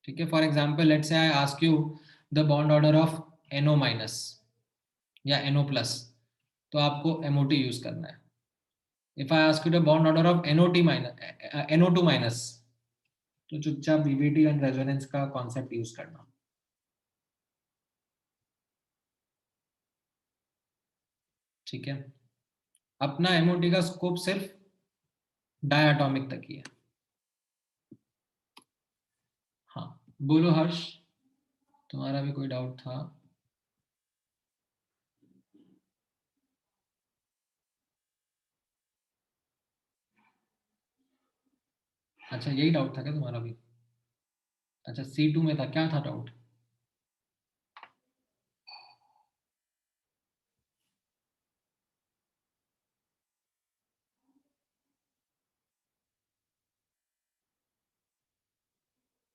ठीक है, for example let's say I ask you the bond order of NO minus या NO प्लस, तो आपको MOT यूज करना है। If I ask you the bond order of NOT minus NO2 minus, तो चुपचाप VBT एंड रेजोनेंस का concept use करना। ठीक है, अपना MOT का स्कोप सिर्फ डायटोमिक तक ही है। हाँ, बोलो हर्ष, तुम्हारा भी कोई डाउट था? अच्छा, यही डाउट था क्या तुम्हारा भी? अच्छा, C2 में था, क्या था डाउट?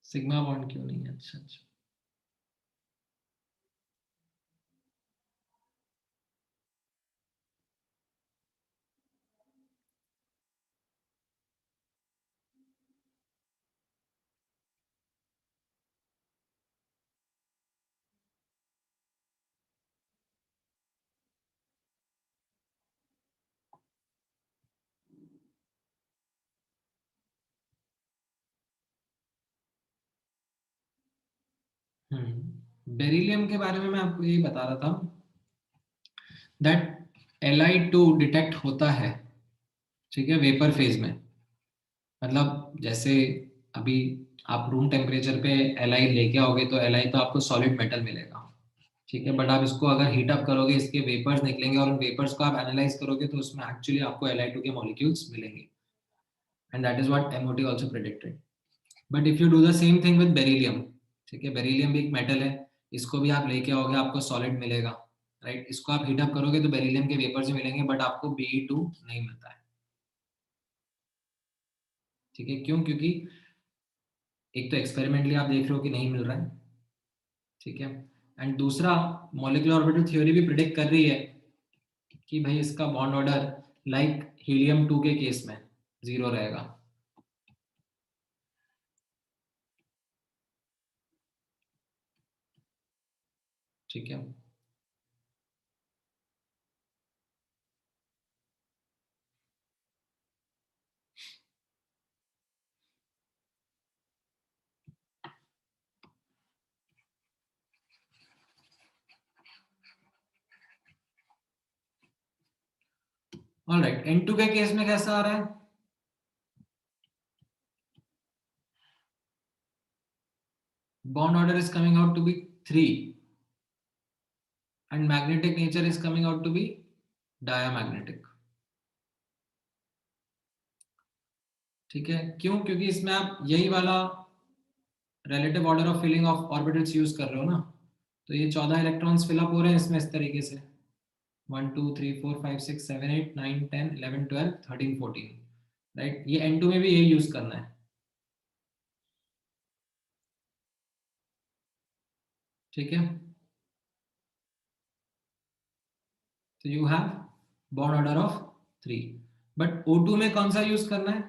सिग्मा बॉन्ड क्यों नहीं है? अच्छा अच्छा। बेरिलियम के बारे में मैं आपको यही बता रहा था दैट Li2 डिटेक्ट होता है, ठीक है, वेपर फेज में। मतलब जैसे अभी आप रूम टेम्परेचर पे Li लेके आओगे तो Li तो आपको सॉलिड मेटल मिलेगा। ठीक है, बट आप इसको अगर हीट अप करोगे, इसके वेपर्स निकलेंगे और उन वेपर्स को आप एनालाइज करोगे तो उसमें एक्चुअली आपको Li2 के मॉलिक्यूल्स मिलेंगे। And that is what MOT also predicted. But if you do the same thing with beryllium, ठीक है, बेरिलियम भी एक मेटल है, इसको भी आप लेके आओगे आपको सॉलिड मिलेगा, राइट। इसको आप हीट अप करोगे तो बेरिलियम के वेपर्स मिलेंगे बट आपको Be2 नहीं मिलता है। ठीक है, क्यों? क्योंकि एक तो एक्सपेरिमेंटली आप देख रहे हो कि नहीं मिल रहा है, ठीक है, एंड दूसरा मॉलिक्यूलर ऑर्बिटल थ्योरी भी प्रिडिक्ट कर रही है कि भाई इसका बॉन्ड ऑर्डर लाइक हीलियम 2 के केस में 0 रहेगा। ठीक है, ऑलराइट। N2 के केस में कैसा आ रहा है? Bond order is coming out to be 3 and magnetic nature is coming out to be diamagnetic। ठीक है, क्यों? क्योंकि इसमें आप यही वाला relative order of filling of orbitals use कर रहे हो ना, तो ये 14 इलेक्ट्रॉन्स फिलअप हो रहे हैं इसमें इस तरीके से 1 2 3 4 5 6 7 8 9 10 11 12 13 14, राइट। ये N2 में भी यही यूज करना है। ठीक है, तो you have bond order of 3, but O2 में कौन सा यूज करना है?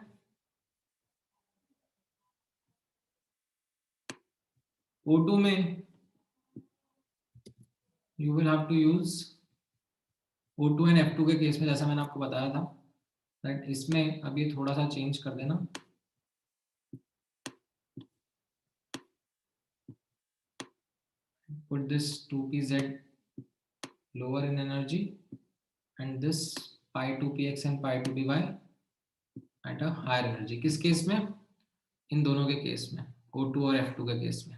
O2 में you will have to use O2 and F2 के केस में जैसा मैंने आपको बताया था, राइट। इसमें अभी थोड़ा सा चेंज कर देना, put this 2pz lower in energy and this pi 2px and pi 2py at a higher energy. किस केस में? इन दोनों के केस में, O2 और F2 के केस में,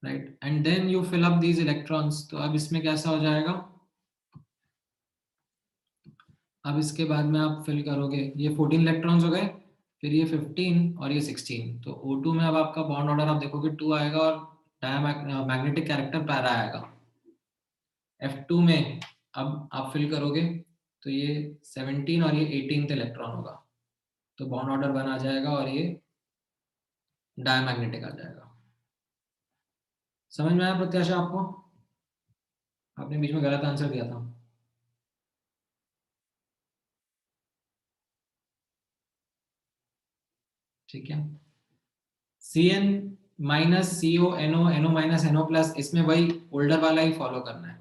right. And then you fill up these electrons. तो अब इसमें कैसा हो जाएगा? अब इसके बाद में आप फिल करोगे, ये 14 इलेक्ट्रॉन्स हो गए, फिर ये 15 और ये 16. तो O2 में अब आपका बॉन्ड ऑर्डर आप देखोगे 2 आएगा और मैग्नेटिक कैरेक्टर पैरा आएगा. F2 में अब आप फिल करोगे तो ये 17 और ये 18th इलेक्ट्रॉन होगा, तो बॉन्ड ऑर्डर 1 आ जाएगा और ये डायमैग्नेटिक आ जाएगा. समझ में आया प्रत्याशा आपको? आपने बीच में गलत आंसर दिया था. ठीक है. Cn minus CO NO NO minus NO plus, इसमें वही ओल्डर वाला ही फॉलो करना है.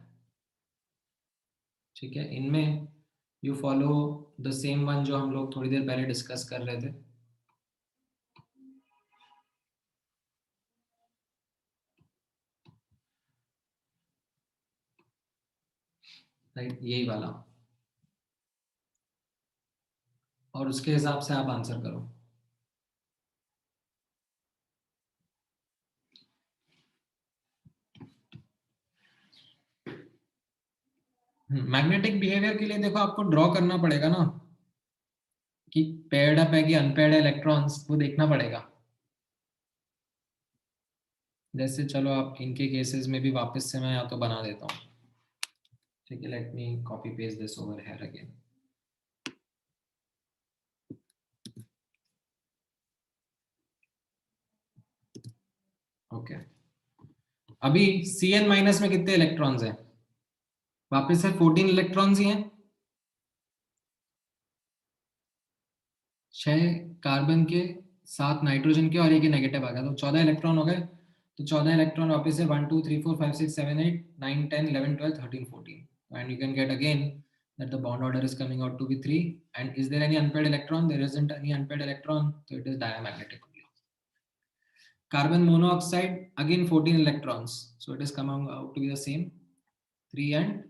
ठीक है. इनमें you follow the same one जो हम लोग थोड़ी देर पहले डिस्कस कर रहे थे. राइट, यही वाला, और उसके हिसाब से आप आंसर करो. मैग्नेटिक बिहेवियर के लिए देखो आपको ड्रॉ करना पड़ेगा ना, कि पेयर्ड अप है कि अनपेयर्ड इलेक्ट्रॉन्स, वो देखना पड़ेगा. जैसे चलो आप इनके केसेस में भी वापस से मैं या तो बना देता हूँ. ठीक है, let me copy paste this over here again. Okay. अभी Cn माइनस में कितने इलेक्ट्रॉन्स हैं? वापस से 14 इलेक्ट्रॉन्स ही हैं. 6 कार्बन के, 7 नाइट्रोजन के और एक नेगेटिव आ गया, तो 14 इलेक्ट्रॉन हो गए. तो 14 इलेक्ट्रॉन वापस से 1 2 3 4 5 6 7 8 9 10 11 12 13 14, and you can get again that the bond order is coming out to be 3. And is there any unpaired electron? There isn't any unpaired electron, so it is diamagnetic. Carbon monoxide, again 14 electrons, so it is coming out to be the same, 3 and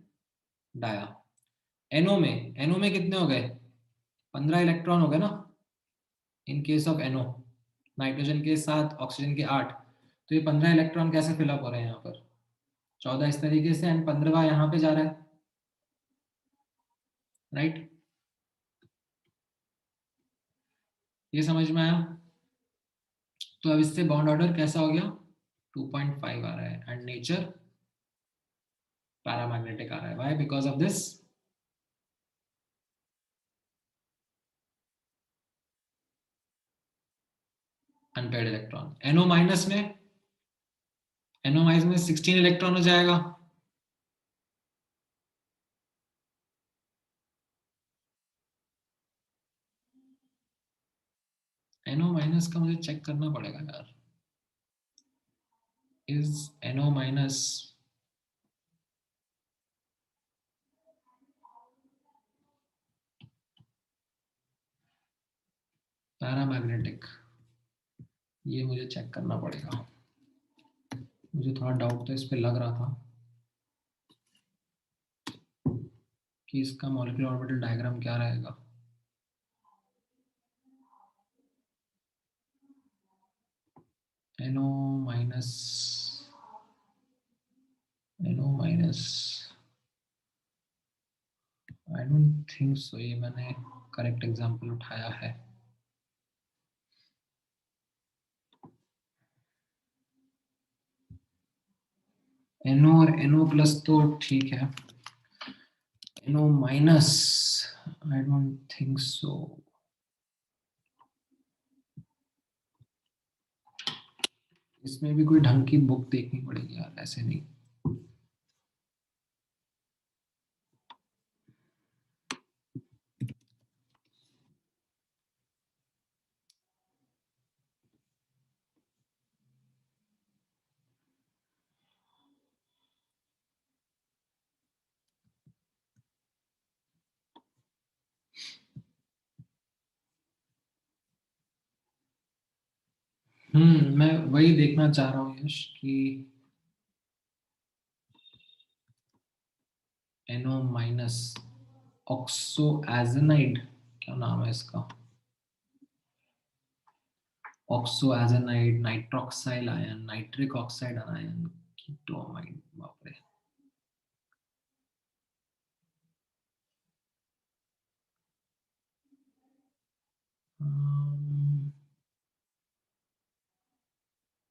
dia. NO में कितने हो गए? 15 electron हो गए ना, in case of NO. Nitrogen के 7, oxygen के 8, तो ये 15 इलेक्ट्रॉन कैसे फिलअप हो रहे हैं यहाँ पर? 14 इस तरीके से एंड 15वां यहाँ पे जा रहा है, राइट. ये समझ में आया? तो अब इससे बॉन्ड ऑर्डर कैसा हो गया? 2.5 आ रहा है, एंड नेचर पैरामैग्नेटिक आ रहा है. Why? Because of this unpaired electron. NO minus में 16 इलेक्ट्रॉन हो जाएगा. NO माइनस का मुझे चेक करना पड़ेगा यार. Is NO minus paramagnetic? ये मुझे चेक करना पड़ेगा. मुझे थोड़ा डाउट तो इस पे लग रहा था कि इसका मॉलिक्यूलर ऑर्बिटल डायग्राम क्या रहेगा. NO minus I don't think so ये मैंने करेक्ट एग्जांपल उठाया है. NO और NO प्लस तो ठीक है, NO minus I don't think so. इसमें भी कोई ढंग की बुक देखनी पड़ेगी यार, ऐसे नहीं. मैं वही देखना चाह रहा हूँ यश कि NO माइनस ऑक्सोएजेनाइड, क्या नाम है इसका, ऑक्सोएजेनाइड, नाइट्रोक्साइल आयन, नाइट्रिक ऑक्साइड आयन, कीटोमाइड, बाप रे।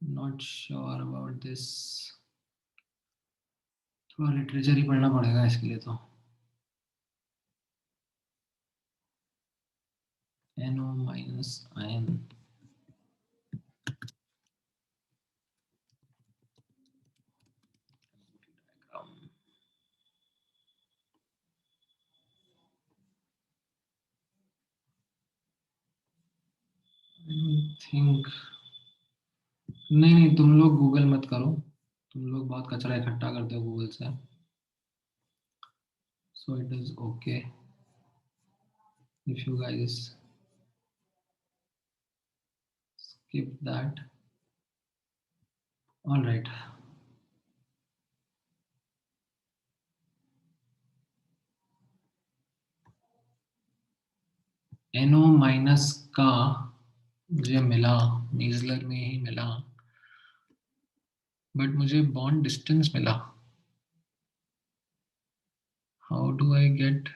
Not sure about this. थोड़ा लिटरेचर ही पढ़ना पड़ेगा इसके लिए तो। NO माइनस आयन, थिंक, नहीं तुम लोग गूगल मत करो, तुम लोग बहुत कचरा इकट्ठा करते हो गूगल से, so it is okay if you guys skip that. All right. NO minus का मुझे मिला, नीजलर में ही मिला, बट मुझे बॉन्ड डिस्टेंस मिला। How do I get,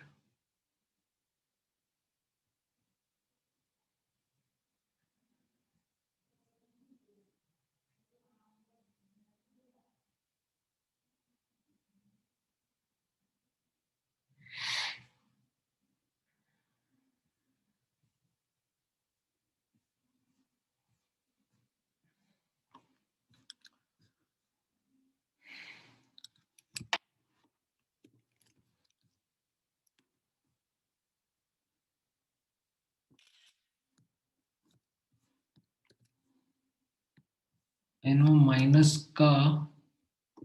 NO minus का,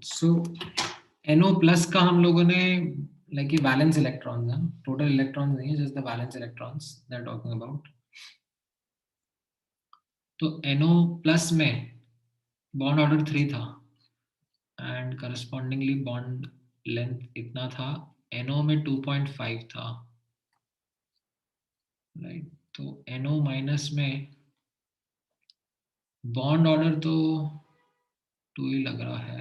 सो NO प्लस का हम लोगों ने लाइक ये वैलेंस इलेक्ट्रॉन्स हैं, टोटल इलेक्ट्रॉन्स नहीं है, just the valence electrons that talking about. तो NO प्लस में बॉन्ड ऑर्डर 3 था एंड करस्पॉन्डिंगली बॉन्ड लेंथ इतना था, NO में 2.5 था, राइट। तो NO माइनस में बॉन्ड ऑर्डर तो 2 ही लग रहा है,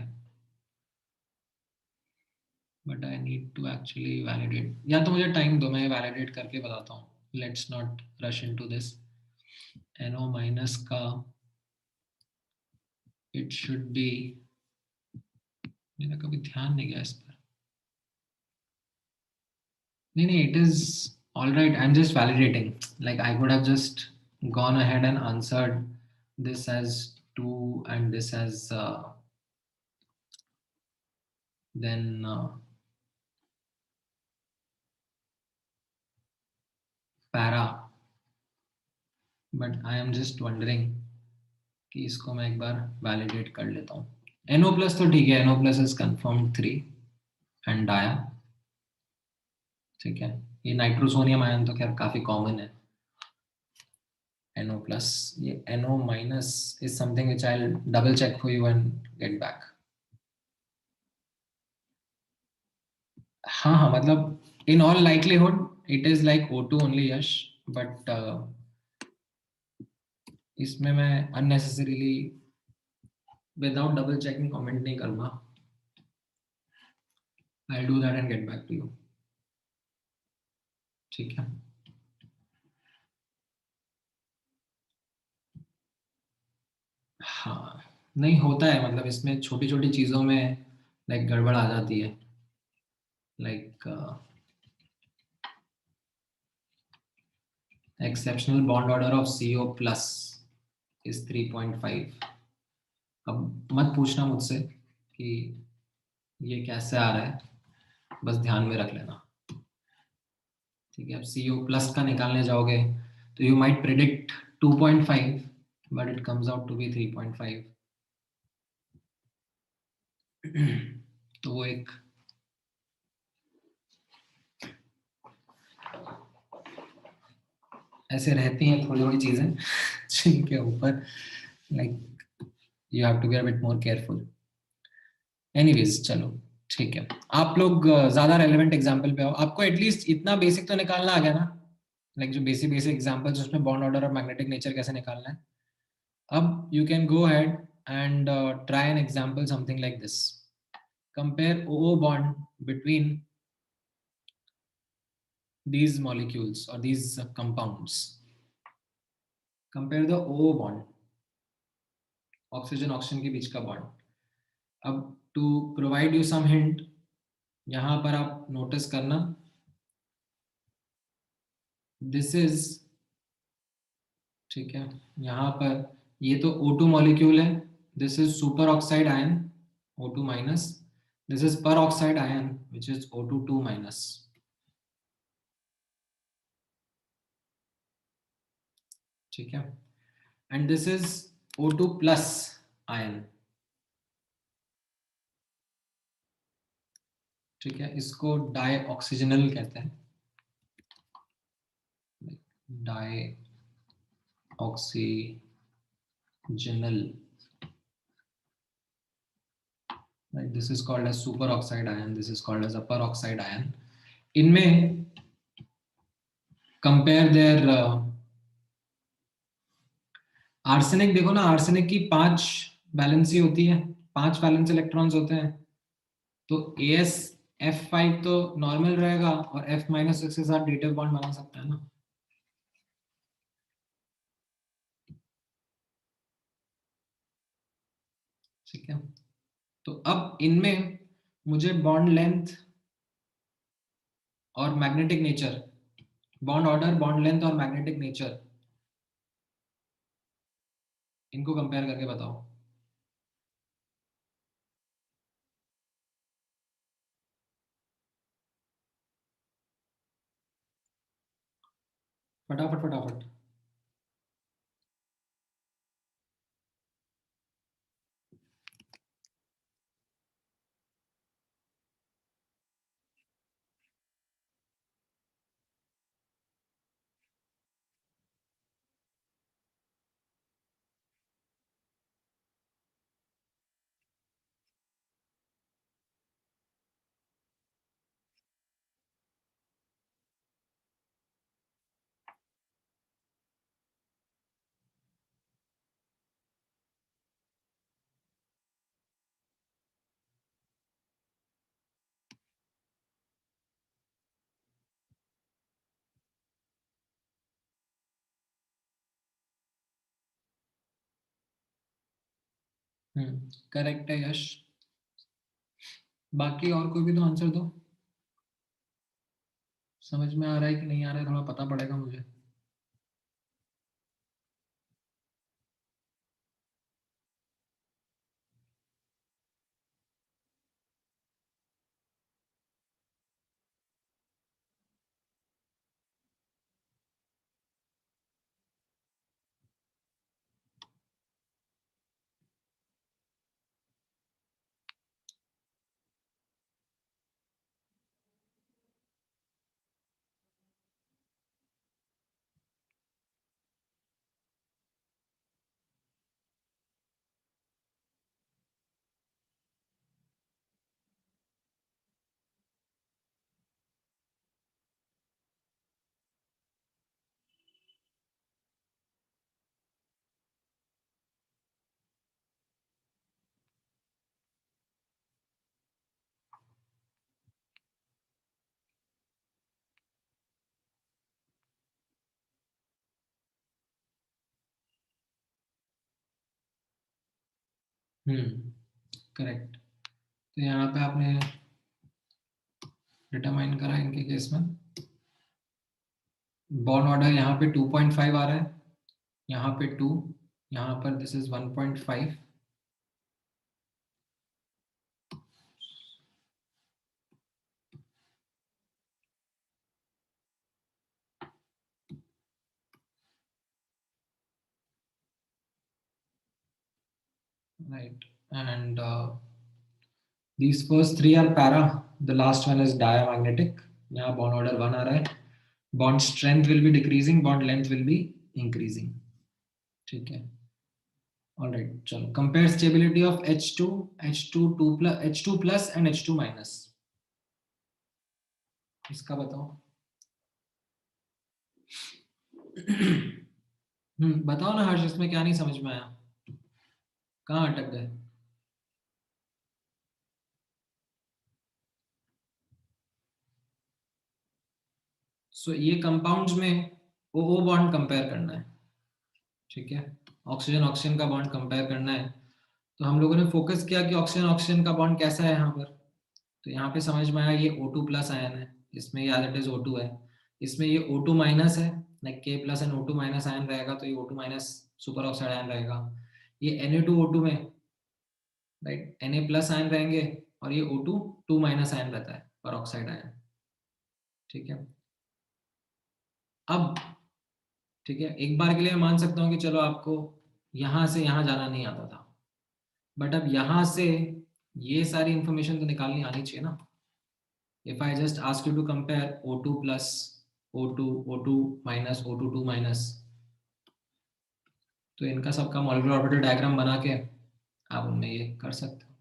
but I need to actually validate, या तो मुझे टाइम दो, मैं वैलिडेट करके बताता हूँ, let's not rush into this. NO minus का इट शुड बी, मेरा कभी ध्यान नहीं गया इस पर, नहीं it is all right, I am just validating, like I could have just gone ahead and answered this as 2 and this as then para, but I am just wondering कि इसको मैं एक बार वैलिडेट कर लेता हूँ। NO प्लस तो ठीक है, NO plus is confirm 3 and dia, ठीक है। ये नाइट्रोसोनियम आयन तो खैर काफी कॉमन है। NO plus, ये NO minus is something which I'll double check for you and get back. हाँ मतलब in all likelihood it is like O2 only, Yash, but इसमें मैं unnecessarily without double checking comment नहीं करूँगा। I'll do that and get back to you. ठीक है। हाँ नहीं होता है, मतलब इसमें छोटी छोटी चीजों में लाइक गड़बड़ आ जाती है, like exceptional bond order of CO plus is 3.5। अब मत पूछना मुझसे कि ये कैसे आ रहा है, बस ध्यान में रख लेना, ठीक है। अब CO प्लस का निकालने जाओगे तो you might predict 2.5 but it comes out to be 3.5। तो वो एक ऐसे रहती हैं थोड़ी थोड़ी चीजें जिनके ऊपर like you have to be a bit more careful. Anyways चलो ठीक है, आप लोग ज्यादा रेलेवेंट एग्जांपल पे आओ। आपको एटलीस्ट इतना बेसिक तो निकालना आ गया ना, लाइक जो बेसिक बेसिक एग्जांपल्स उसमें बॉन्ड ऑर्डर और मैग्नेटिक नेचर कैसे निकालना है। अब you can go ahead and try an example something like this. Compare OO bond between these molecules or these compounds. Compare the OO bond, oxygen oxygen के बीच का bond. अब to provide you some hint, यहाँ पर आप notice करना, this is, ठीक है, यहाँ पर ये तो O2 molecule है, this is superoxide ion O2 minus, this is peroxide ion which is O2 2 minus. ठीक है, and this is O2 plus ion. ठीक है, इसको डाई ऑक्सीजनल कहते हैं, dioxygenyl, this is called as superoxide ion, this is called as a peroxide ion. इनमें compare their arsenic, देखो ना आर्सेनिक की 5 वैलेंसी होती है, 5 वैलेंस इलेक्ट्रॉन्स होते हैं, तो AsF5 तो नॉर्मल रहेगा और F माइनस के साथ डेटिव बॉन्ड बना सकता है ना। ठीक है, तो अब इनमें मुझे बॉन्ड लेंथ और magnetic nature, bond order, bond length और मैग्नेटिक नेचर, इनको कंपेयर करके बताओ। फटाफट फटाफट। करेक्ट है यश। बाकी और कोई भी तो आंसर दो, समझ में आ रहा है कि नहीं आ रहा है, थोड़ा पता पड़ेगा मुझे। करेक्ट। तो यहाँ पे आपने डिटरमाइन करा इनके केस में बॉन्ड ऑर्डर, यहाँ पे 2.5 आ रहा है, यहाँ पे 2, यहाँ पर this is 1.5, right, and these first 3 are para, the last one is diamagnetic। यहाँ bond order 1 आ रहा है, bond strength will be decreasing, bond length will be increasing। ठीक है, ऑलराइट, चलो compare stability of H2, H2 plus and H2 minus, इसका बताओ। बताओ ना हर्ष, इसमें क्या नहीं समझ में आया, कहाँ अटक गए? सो ये कंपाउंड्स में ओ बॉन्ड कंपेयर करना है, ठीक है, ऑक्सीजन ऑक्सीजन का बॉन्ड कंपेयर करना है। तो हम लोगों ने फोकस किया कि ऑक्सीजन ऑक्सीजन का बॉन्ड कैसा है यहाँ पर। तो यहाँ पे समझ में आया ये O2 प्लस आयन है, इसमें ये एज इट इज O2 है, इसमें ये O2 माइनस है, like K plus and O2 minus ion रहेगा, तो ये O2 minus super oxide ion रहेगा। ये Na2O2 में राइट Na प्लस आयन रहेंगे, और ये O2 2 माइनस आयन रहता है, पर ऑक्साइड आयन, ठीक है। अब ठीक है, एक बार के लिए मैं मान सकता हूँ कि चलो आपको यहाँ से यहाँ जाना नहीं आता था, बट अब यहाँ से ये सारी इंफॉर्मेशन तो निकालनी आनी चाहिए ना। If I just ask you to compare O2 plus O2, O2 minus, O2 2 minus, तो इनका सबका मॉलिक्यूलर ऑर्बिटल डायग्राम बना के आप उनमें ये कर सकते हो,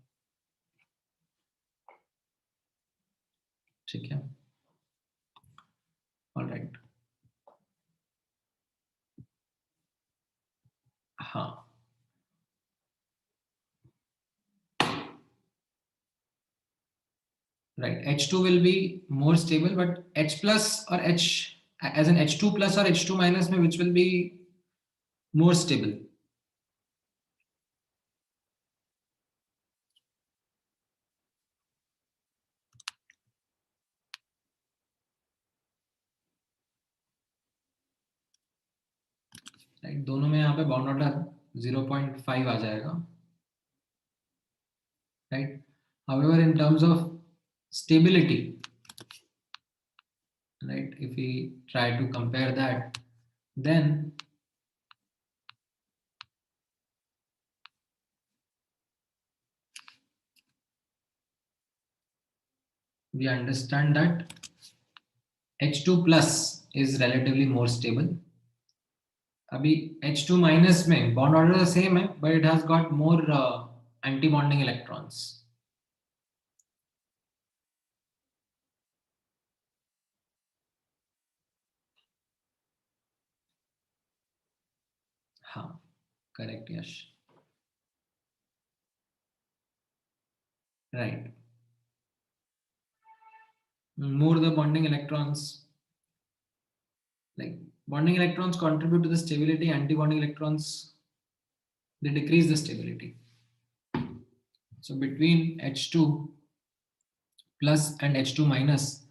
ठीक है। ऑलराइट, हाँ, right, H2 will be more stable, but H plus or H, as in H2 plus or H2 minus में which will be more stable? Right, दोनों में यहाँ पे बॉन्ड ऑर्डर 0.5 आ जाएगा, right. However, in terms of stability, right, if we try to compare that, then we understand that H2 plus is relatively more stable. अभी H2 minus में bond order same है, but it has got more anti-bonding electrons. हाँ, correct, Yash, right. More the bonding electrons, like bonding electrons contribute to the stability, anti-bonding electrons, they decrease the stability. So between H2 plus and H2 minus,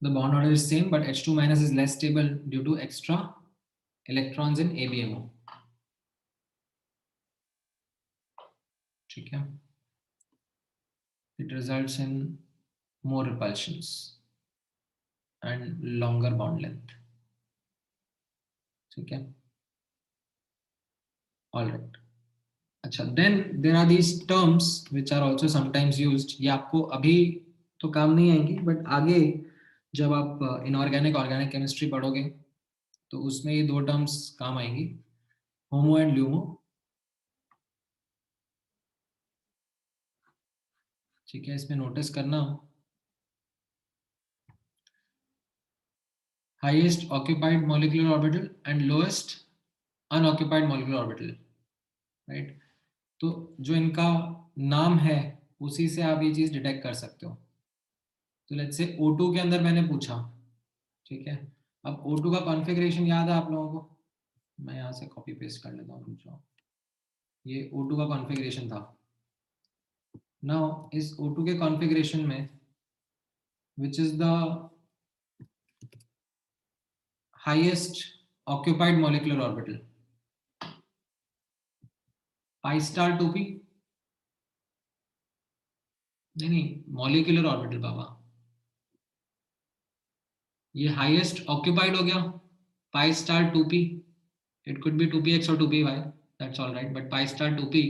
the bond order is same, but H2 minus is less stable due to extra electrons in ABMO, ठीक है। It results in more repulsions and longer bond length, ठीक है। All right, अच्छा, then there are these terms which are also sometimes used, ये आपको अभी तो काम नहीं आएंगी, बट आगे जब आप इनऑर्गेनिक ऑर्गेनिक केमिस्ट्री पढ़ोगे तो उसमें ये दो टर्म्स काम आएंगी, होमो एंड ल्यूमो, ठीक है। इसमें नोटिस करना, highest occupied molecular orbital and lowest unoccupied molecular orbital, right. तो जो इनका नाम है उसी से आप ये चीज डिटेक्ट कर सकते हो। तो लेट्स से O2 के अंदर मैंने पूछा, ठीक है। अब O2 का कॉन्फ़िगरेशन याद है आप लोगों को, मैं यहाँ से कॉपी पेस्ट कर लेता हूँ, ये O2 का कॉन्फ़िगरेशन था। नाउ इस O2 के कॉन्फ़िगरेशन में which is the highest occupied molecular orbital, pi star 2p, नहीं मॉलिक्यूलर ऑर्बिटल बाबा, ये हाईएस्ट ऑक्यूपाइड हो गया, pi star 2p, it could be 2px or 2py, that's all right, but pi star 2p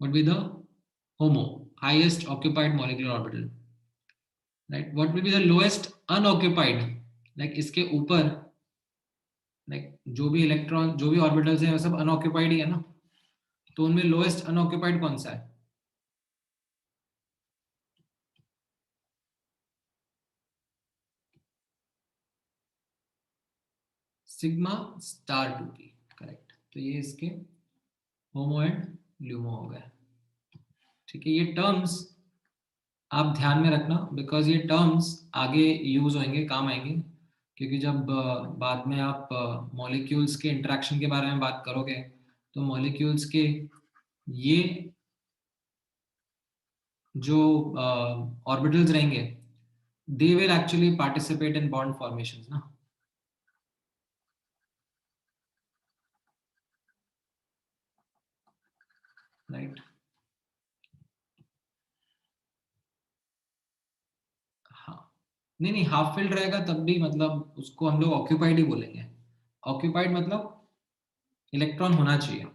would be the HOMO, highest occupied molecular orbital, right. What will be the lowest unoccupied, like इसके ऊपर, like जो भी electron जो भी orbitals हैं वो सब unoccupied ही है ना, तो उनमें लोएस्ट अनऑक्यूपाइड कौन सा है? Sigma star 2p, correct. तो ये इसके होमो एंड ल्यूमो हो गए। ठीक है, ये टर्म्स आप ध्यान में रखना, बिकॉज ये टर्म्स आगे यूज होंगे, काम आएंगे, क्योंकि जब बाद में आप मॉलिक्यूल्स के इंटरेक्शन के बारे में बात करोगे तो मॉलिक्यूल्स के ये जो ऑर्बिटल्स रहेंगे, they will actually participate in bond formation ना। राइट, हाँ, नहीं नहीं, हाफ फिल्ड रहेगा तब भी मतलब उसको हम लोग ऑक्यूपाइड ही बोलेंगे। ऑक्यूपाइड मतलब इलेक्ट्रॉन होना चाहिए।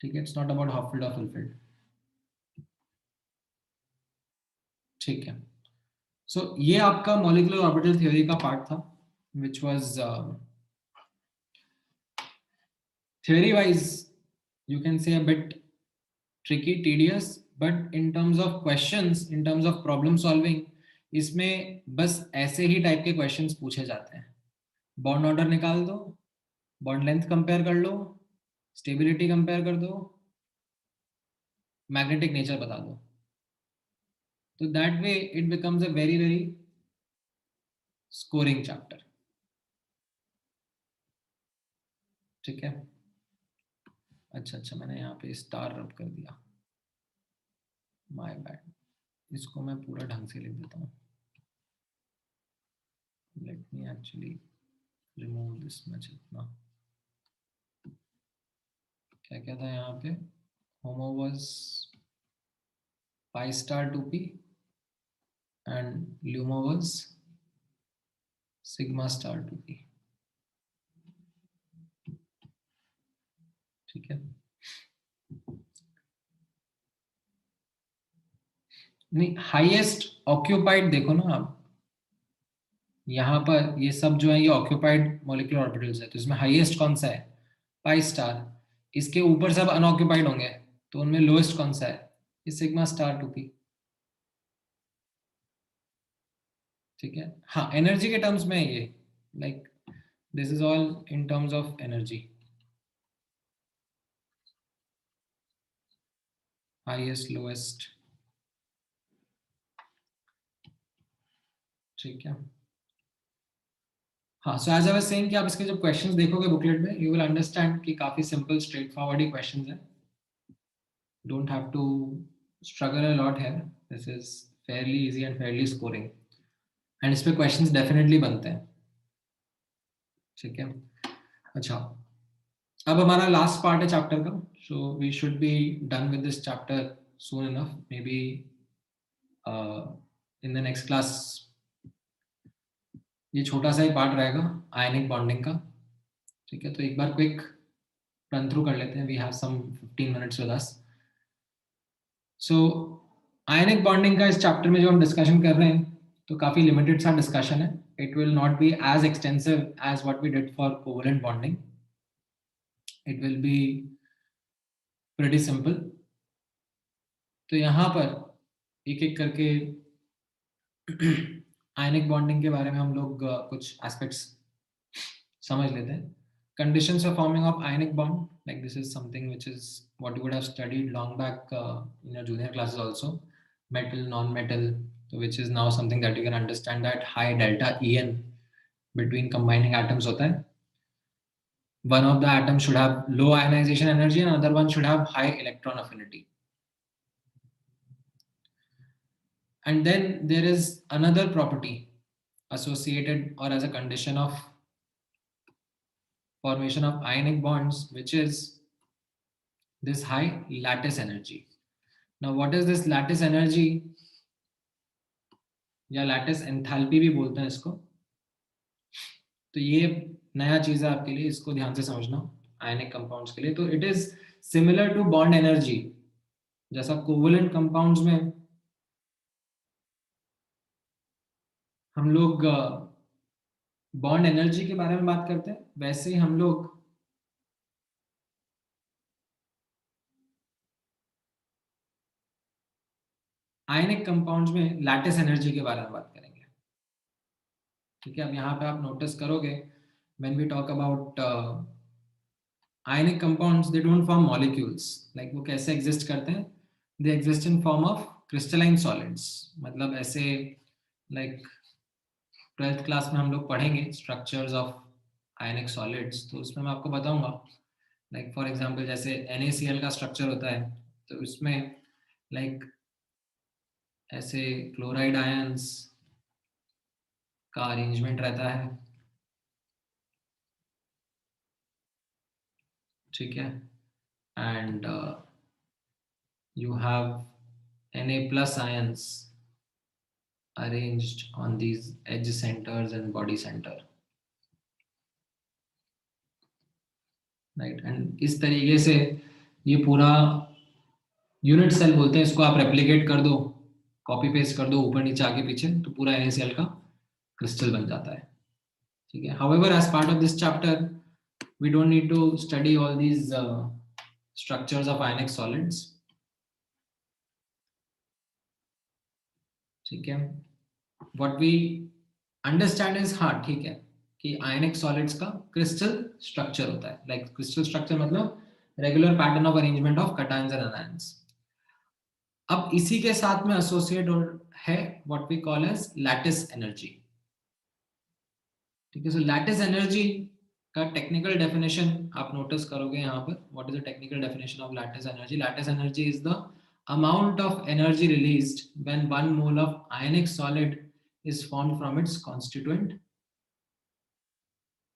ठीक है, it's not about half filled और फुल फिल्ड। ठीक है, सो ये आपका मॉलिक्यूलर ऑर्बिटल थ्योरी का पार्ट था, which was theory wise you can say a bit tricky, tedious, but in terms of questions, in terms of problem solving, इसमें बस ऐसे ही टाइप के क्वेश्चंस पूछे जाते हैं। बॉन्ड ऑर्डर निकाल दो, बॉन्ड लेंथ कंपेयर कर लो, स्टेबिलिटी कंपेयर कर दो, मैग्नेटिक नेचर बता दो। तो that way it becomes a very very scoring chapter. ठीक है, अच्छा, मैंने यहाँ पे स्टार रब कर दिया, माय बैड। इसको मैं पूरा ढंग से लिख देता हूँ। Late me actually remove this much. इतना क्या क्या था यहाँ पे? होमो was pi star 2p and LUMO was sigma star 2p। ठीक है, नहीं, हाईएस्ट ऑक्यूपाइड देखो ना आप, यहाँ पर ये सब जो है ये ऑक्यूपाइड मॉलिक्यूलर ऑर्बिटल्स है, तो इसमें हाईएस्ट कौन सा है? Pi star. इसके ऊपर सब अनऑक्यूपाइड होंगे, तो उनमें लोएस्ट कौन सा है? ये सिग्मा स्टार 2p। ठीक है, हाँ, एनर्जी के टर्म्स में ये like this is all in terms of energy, highest lowest. ठीक है, हाँ, so as I was saying कि आप इसके जब क्वेश्चंस देखोगे बुकलेट में, यू विल अंडरस्टैंड कि काफी सिंपल स्ट्रेट फॉरवर्ड ही क्वेश्चंस है। Don't have to struggle a lot है, this is fairly easy and fairly scoring, and इस पे क्वेश्चंस डेफिनेटली बनते हैं। ठीक है, अच्छा, अब हमारा लास्ट पार्ट है चैप्टर का, so we should be done with this chapter soon enough, maybe in the next class. ये छोटा सा ही पार्ट रहेगा आयनिक बॉन्डिंग का। ठीक है, तो एक बार क्विक रन थ्रू कर लेते हैं, we have some 15 minutes with us. So ionic bonding का इस चैप्टर में जो हम डिस्कशन कर रहे हैं, तो काफी लिमिटेड सा डिस्कशन है। It will not be as extensive as what we did for covalent bonding. It will be pretty simple. तो यहाँ पर एक एक करके आयनिक बॉन्डिंग के बारे में हम लोग कुछ एस्पेक्ट्स समझ लेते हैं। Conditions for forming of ionic bond, like this is something which is what you would have studied long back in your junior classes also. Metal, non-metal, so which is now something that you can understand that high delta En between combining atoms hota hai. One of the atoms should have low ionization energy and another one should have high electron affinity. And then there is another property associated or as a condition of formation of ionic bonds, which is this high lattice energy. Now what is this lattice energy, या lattice enthalpy भी बोलते हैं इसको। तो ये नया चीज है आपके लिए, इसको ध्यान से समझना आयनिक कंपाउंड्स के लिए। तो it is similar to bond energy, जैसा कोवेलेंट कंपाउंड्स में हम लोग बॉन्ड एनर्जी के बारे में बात करते हैं, वैसे ही हम लोग आयनिक कंपाउंड्स में लैटिस एनर्जी के बारे में बात करेंगे। ठीक है, अब यहाँ पे आप नोटिस करोगे when we talk about ionic compounds, they don't form molecules. Like वो कैसे exist करते हैं? They exist in form of crystalline solids. मतलब ऐसे like 12th क्लास में हम लोग पढ़ेंगे structures of ionic solids, तो उसमें मैं आपको बताऊंगा। Like for example जैसे NaCl का structure होता है, तो इसमें like ऐसे क्लोराइड आयंस का अरेंजमेंट रहता है। ठीक है, and you have Na plus ions arranged on these edge centers and body center, right? and इस तरीके से ये पूरा यूनिट सेल बोलते हैं इसको, आप रेप्लिकेट कर दो, कॉपी पेस्ट कर दो ऊपर नीचे आगे पीछे, तो पूरा NaCl का क्रिस्टल बन जाता है। ठीक है, however as part of this chapter we don't need to study all these structures of ionic solids। ठीक है, what we understand is, हाँ ठीक है, कि आयनिक सॉलिड्स का क्रिस्टल स्ट्रक्चर होता है। लाइक क्रिस्टल स्ट्रक्चर मतलब regular pattern of arrangement of cations and anions. अब इसी के साथ में एसोसिएट है what we call as lattice energy. ठीक है, सो लैटिस एनर्जी का टेक्निकल डेफिनेशन आप नोटिस करोगे यहाँ पर। What is the technical definition of lattice energy? Lattice energy is the amount of energy released when 1 mole of ionic solid is formed from its constituent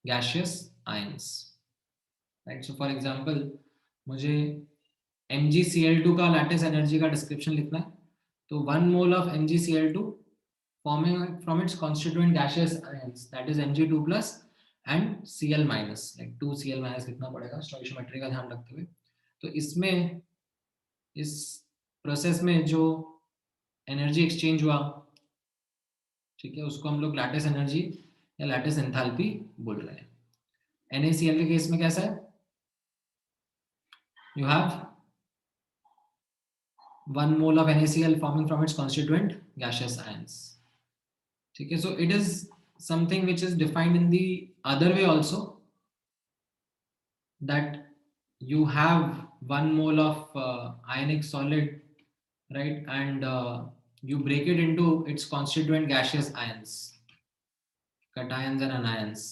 gaseous ions, right? So for example मुझे MgCl2 का lattice energy का description लिखना है, तो 1 mole of MgCl2 forming from its constituent gaseous ions, that is Mg2 plus and Cl minus, like 2Cl minus लिखना पड़ेगा stoichiometry का ध्यान रखते हुए। तो इसमें इस प्रोसेस में जो एनर्जी एक्सचेंज हुआ, ठीक है, उसको हम लोग लैटिस एनर्जी या लैटिस एंथैल्पी बोल रहे हैं। NaCl के केस में कैसा है? You have 1 mole of NaCl forming from its constituent gaseous ions। ठीक है, so it is something which is defined in the other way also, that you have 1 mole of ionic solid, right, and you break it into its constituent gaseous ions, cations and anions,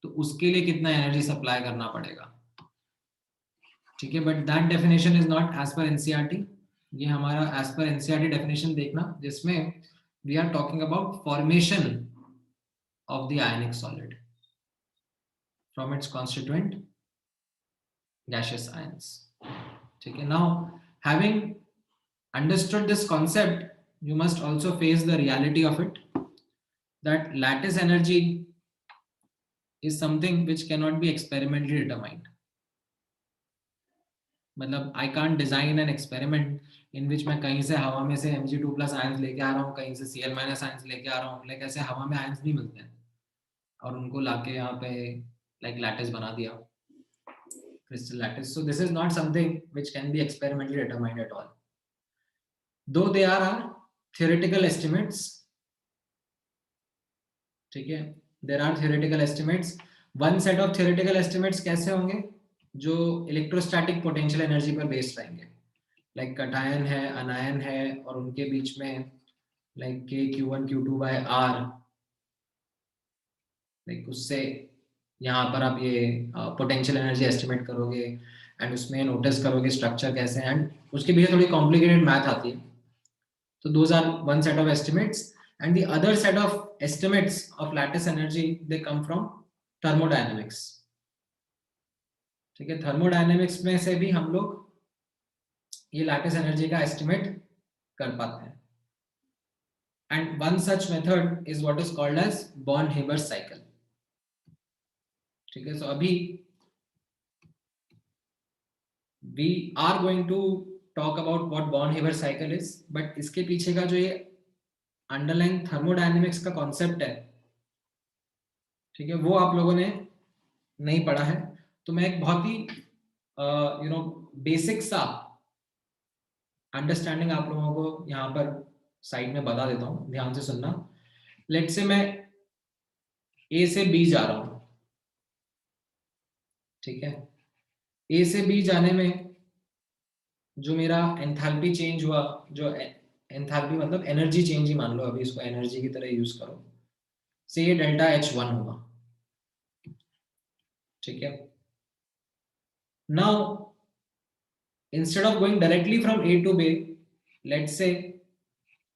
तो उसके लिए कितना energy supply करना पड़ेगा। ठीक है, but that definition is not as per NCERT. ये हमारा एज पर एनसीईआरटी डेफिनेशन देखना, जिसमें we are talking about formation of the ionic solid from its constituent gaseous ions। ठीक है, now having understood this concept, you must also face the reality of it, that lattice energy is something which cannot be experimentally determined। मतलब I can't design an experiment in which मैं कहीं से हवा में से Mg2 plus ions लेके आ रहा हूँ, कहीं से Cl minus ions लेके आ रहा हूँ, लाइक ऐसे हवा में ions नहीं मिलते हैं और उनको लाके यहाँ पे लाइक लैटिस बना दिया, crystal lattice। So this is not something which can be experimentally determined at all, though they are theoretical estimates। ठीक है, there are theoretical estimates। one set of theoretical estimates कैसे होंगे? जो इलेक्ट्रोस्टैटिक पोटेंशियल एनर्जी पर based रहेंगे, like cation है, अनायन है, और उनके बीच में like k q1 q2 by r, like उससे यहाँ पर आप ये पोटेंशियल एनर्जी एस्टिमेट करोगे एंड उसमें नोटिस करोगे स्ट्रक्चर कैसे है, एंड उसके पीछे थोड़ी कॉम्प्लिकेटेड मैथ आती है। तो those are one set of estimates, and the other set of estimates of lattice energy, they come from thermodynamics। ठीक है, थर्मोडायनेमिक्स में से भी हम लोग ये लैटिस एनर्जी का एस्टिमेट कर पाते हैं। And one such method is what is called as Born Haber cycle. ठीक है, सो अभी we are going to talk about what Born Haber cycle is, but इसके पीछे का जो ये अंडरलाइंग थर्मोडायनेमिक्स का कॉन्सेप्ट है, ठीक है, वो आप लोगों ने नहीं पढ़ा है। तो मैं एक बहुत ही बेसिक सा अंडरस्टैंडिंग आप लोगों को यहाँ पर साइड में बता देता हूँ, ध्यान से सुनना। लेट्स से मैं ए से बी जा रहा हूँ, ठीक है। ए से बी जाने में जो मेरा एंथैल्पी चेंज हुआ, जो एंथैल्पी मतलब एनर्जी चेंज ही मान लो, अभी इसको एनर्जी की तरह यूज करो, से ये डेल्टा H1 होगा, ठीक है। Now instead of going directly from A to B, let's say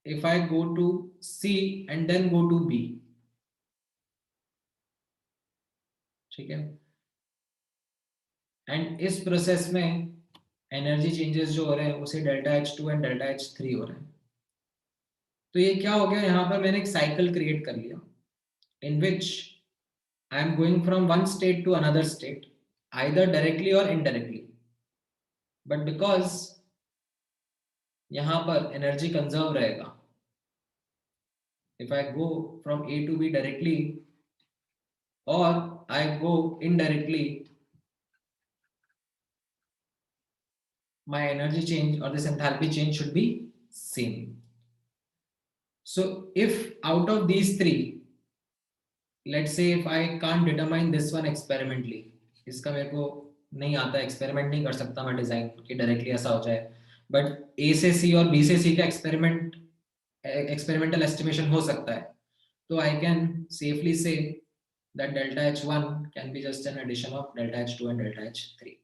if I go to C and then go to B, ठीक है। एंड इस प्रोसेस में एनर्जी चेंजेस जो हो रहे हैं उसे delta H2 and delta H3 हो रहे हैं। तो ये क्या हो गया, यहाँ पर मैंने एक साइकिल क्रिएट कर लिया in which I am going from one state to another state, either directly or indirectly. But because यहाँ पर एनर्जी कंजर्व रहेगा, if I go from A to B directly or I go indirectly, my energy change or this enthalpy change should be same. So if out of these three, let's say if I can't determine this one experimentally, इसका मेरे को नहीं आता, experiment नहीं कर सकता मैं design कि डायरेक्टली ऐसा हो जाए, बट ए से सी और बी से सी का एक्सपेरिमेंटल एस्टिमेशन हो सकता है, तो आई कैन सेफली से that delta H1 can be just an addition of delta H2 and delta H3.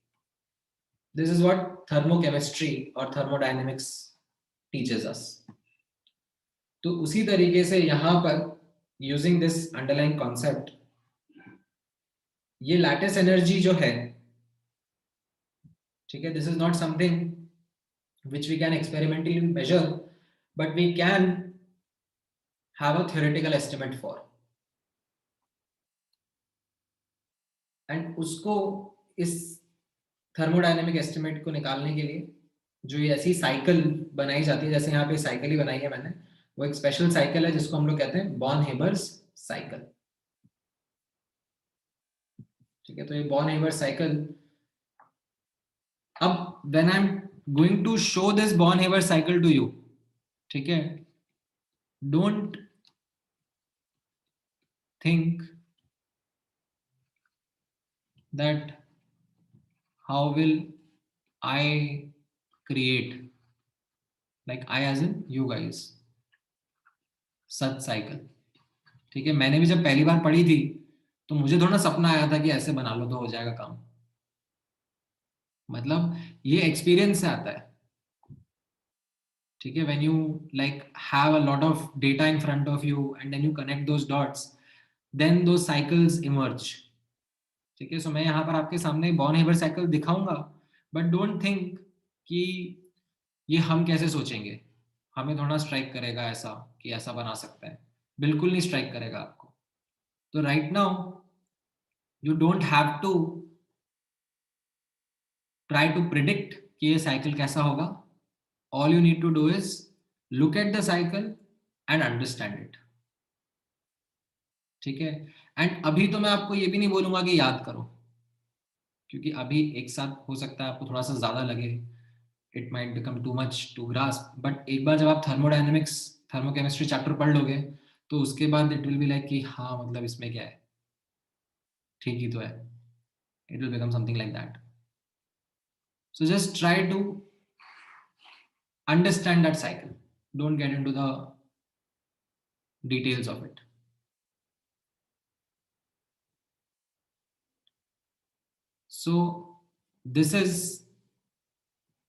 This is what thermochemistry or thermodynamics teaches us. तो उसी तरीके से यहाँ पर using this underlying concept, ये lattice energy जो है, ठीक है, this is not something which we can experimentally measure, but we can have a theoretical estimate for. And उसको इस थर्मोडायनेमिक एस्टिमेट को निकालने के लिए जो ये ऐसी साइकिल बनाई जाती है, जैसे यहाँ पे साइकिल ही बनाई है मैंने, वो एक स्पेशल साइकिल है जिसको हम लोग कहते हैं बॉर्न-हेबर्स साइकिल, ठीक है। तो ये बॉर्न-हेबर्स साइकिल, अब when I am going to show this Born Haber's cycle to you, ठीक है, don't think that how will I create, like I as in you guys, such cycle, ठीक है। मैंने भी जब पहली बार पढ़ी थी तो मुझे थोड़ा सपना आया था कि ऐसे बना लो तो हो जाएगा काम, मतलब ये एक्सपीरियंस से आता है, ठीक है। When you like have a lot of data in front of you and then you connect those dots, then those cycles emerge, ठीक है। सो मैं यहाँ पर आपके सामने बॉर्न-हेबर साइकिल दिखाऊंगा, बट डोंट थिंक कि ये हम कैसे सोचेंगे, हमें थोड़ा स्ट्राइक करेगा ऐसा कि ऐसा बना सकते हैं, बिल्कुल नहीं स्ट्राइक करेगा आपको। तो right now you don't have to try to predict कि ये साइकिल कैसा होगा, all you need to do is look at the cycle and understand it, ठीक है। एंड अभी तो मैं आपको ये भी नहीं बोलूंगा कि याद करो, क्योंकि अभी एक साथ हो सकता है आपको थोड़ा सा ज्यादा लगे, it might become too much to grasp, but एक बार जब आप थर्मोडायनेमिक्स थर्मोकेमिस्ट्री चैप्टर पढ़ लोगे तो उसके बाद इट विल बी लाइक कि हाँ मतलब इसमें क्या है, ठीक ही तो है, it will become something like that. So just try to understand that cycle, don't get into the details of it. So this is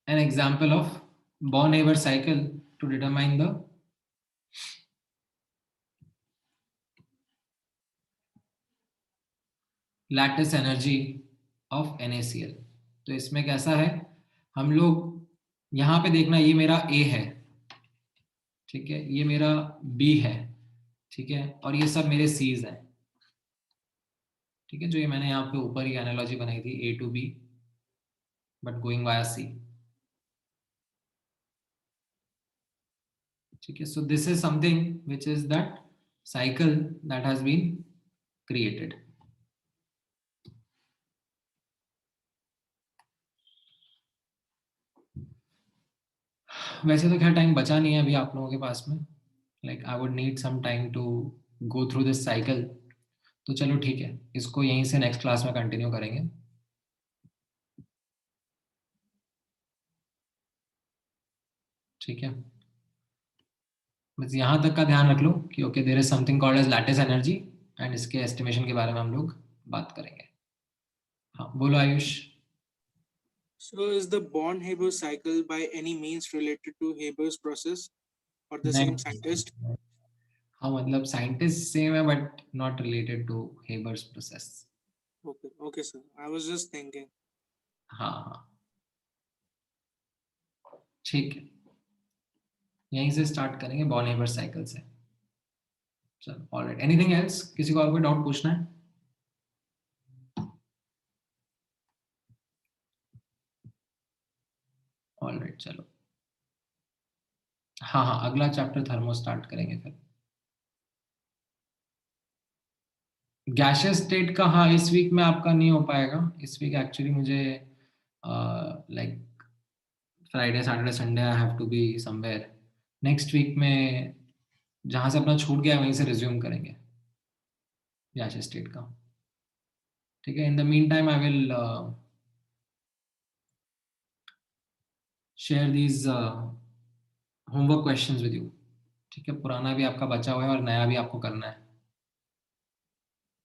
an example of Born-Haber cycle to determine the lattice energy of NaCl। तो इसमें कैसा है, हम लोग यहाँ पे देखना, ये मेरा A है, ठीक है, ये मेरा B है, ठीक है, और ये सब मेरे C's हैं, ठीक है, जो ये मैंने यहाँ पे ऊपर ही एनालॉजी बनाई थी A to B but going via C, ठीक है। So this is something which is that cycle that has been created. वैसे तो खैर टाइम बचा नहीं है अभी आप लोगों के पास में, like I would need some time to go through this cycle. तो चलो ठीक है, इसको यहीं से नेक्स्ट क्लास में कंटिन्यू करेंगे। ठीक है, बस यहाँ तक का ध्यान रख लो कि okay there is something called as lattice energy, and इसके एस्टिमेशन के बारे में हम लोग बात करेंगे। हाँ बोलो Ayush. So is the Born-Haber cycle by any means related to Haber's process or the same scientist? नहीं, हाँ मतलब साइंटिस्ट सेम है but not related to Haber's process. Okay, okay, sir. I was just thinking. हाँ हाँ ठीक है, यहीं से स्टार्ट करेंगे बॉर्न हेबर साइकिल से। चलो ऑलराइट, एनीथिंग एल्स, किसी को और कोई डाउट पूछना है? ऑलराइट चलो, हाँ हाँ अगला चैप्टर थर्मो स्टार्ट करेंगे फिर। गैशियस स्टेट का हाँ इस वीक में आपका नहीं हो पाएगा, इस वीक एक्चुअली मुझे like Friday Saturday Sunday I have to be somewhere. Next week में जहाँ से अपना छूट गया वहीं से रिज्यूम करेंगे गैशियस स्टेट का। ठीक है, in the mean time I will share these homework questions with you. ठीक है, पुराना भी आपका बचा हुआ है और नया भी आपको करना है।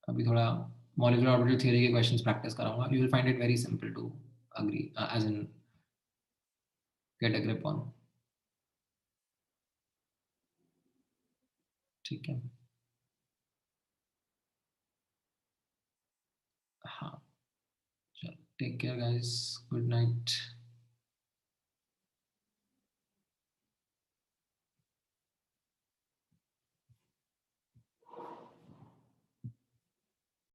अभी थोड़ा मॉलिक्यूलर ऑर्बिटल थ्योरी के क्वेश्चंस प्रैक्टिस कराऊंगा, you will find it very simple to agree as in get a grip on. ठीक है, हाँ चलो take care guys, good night.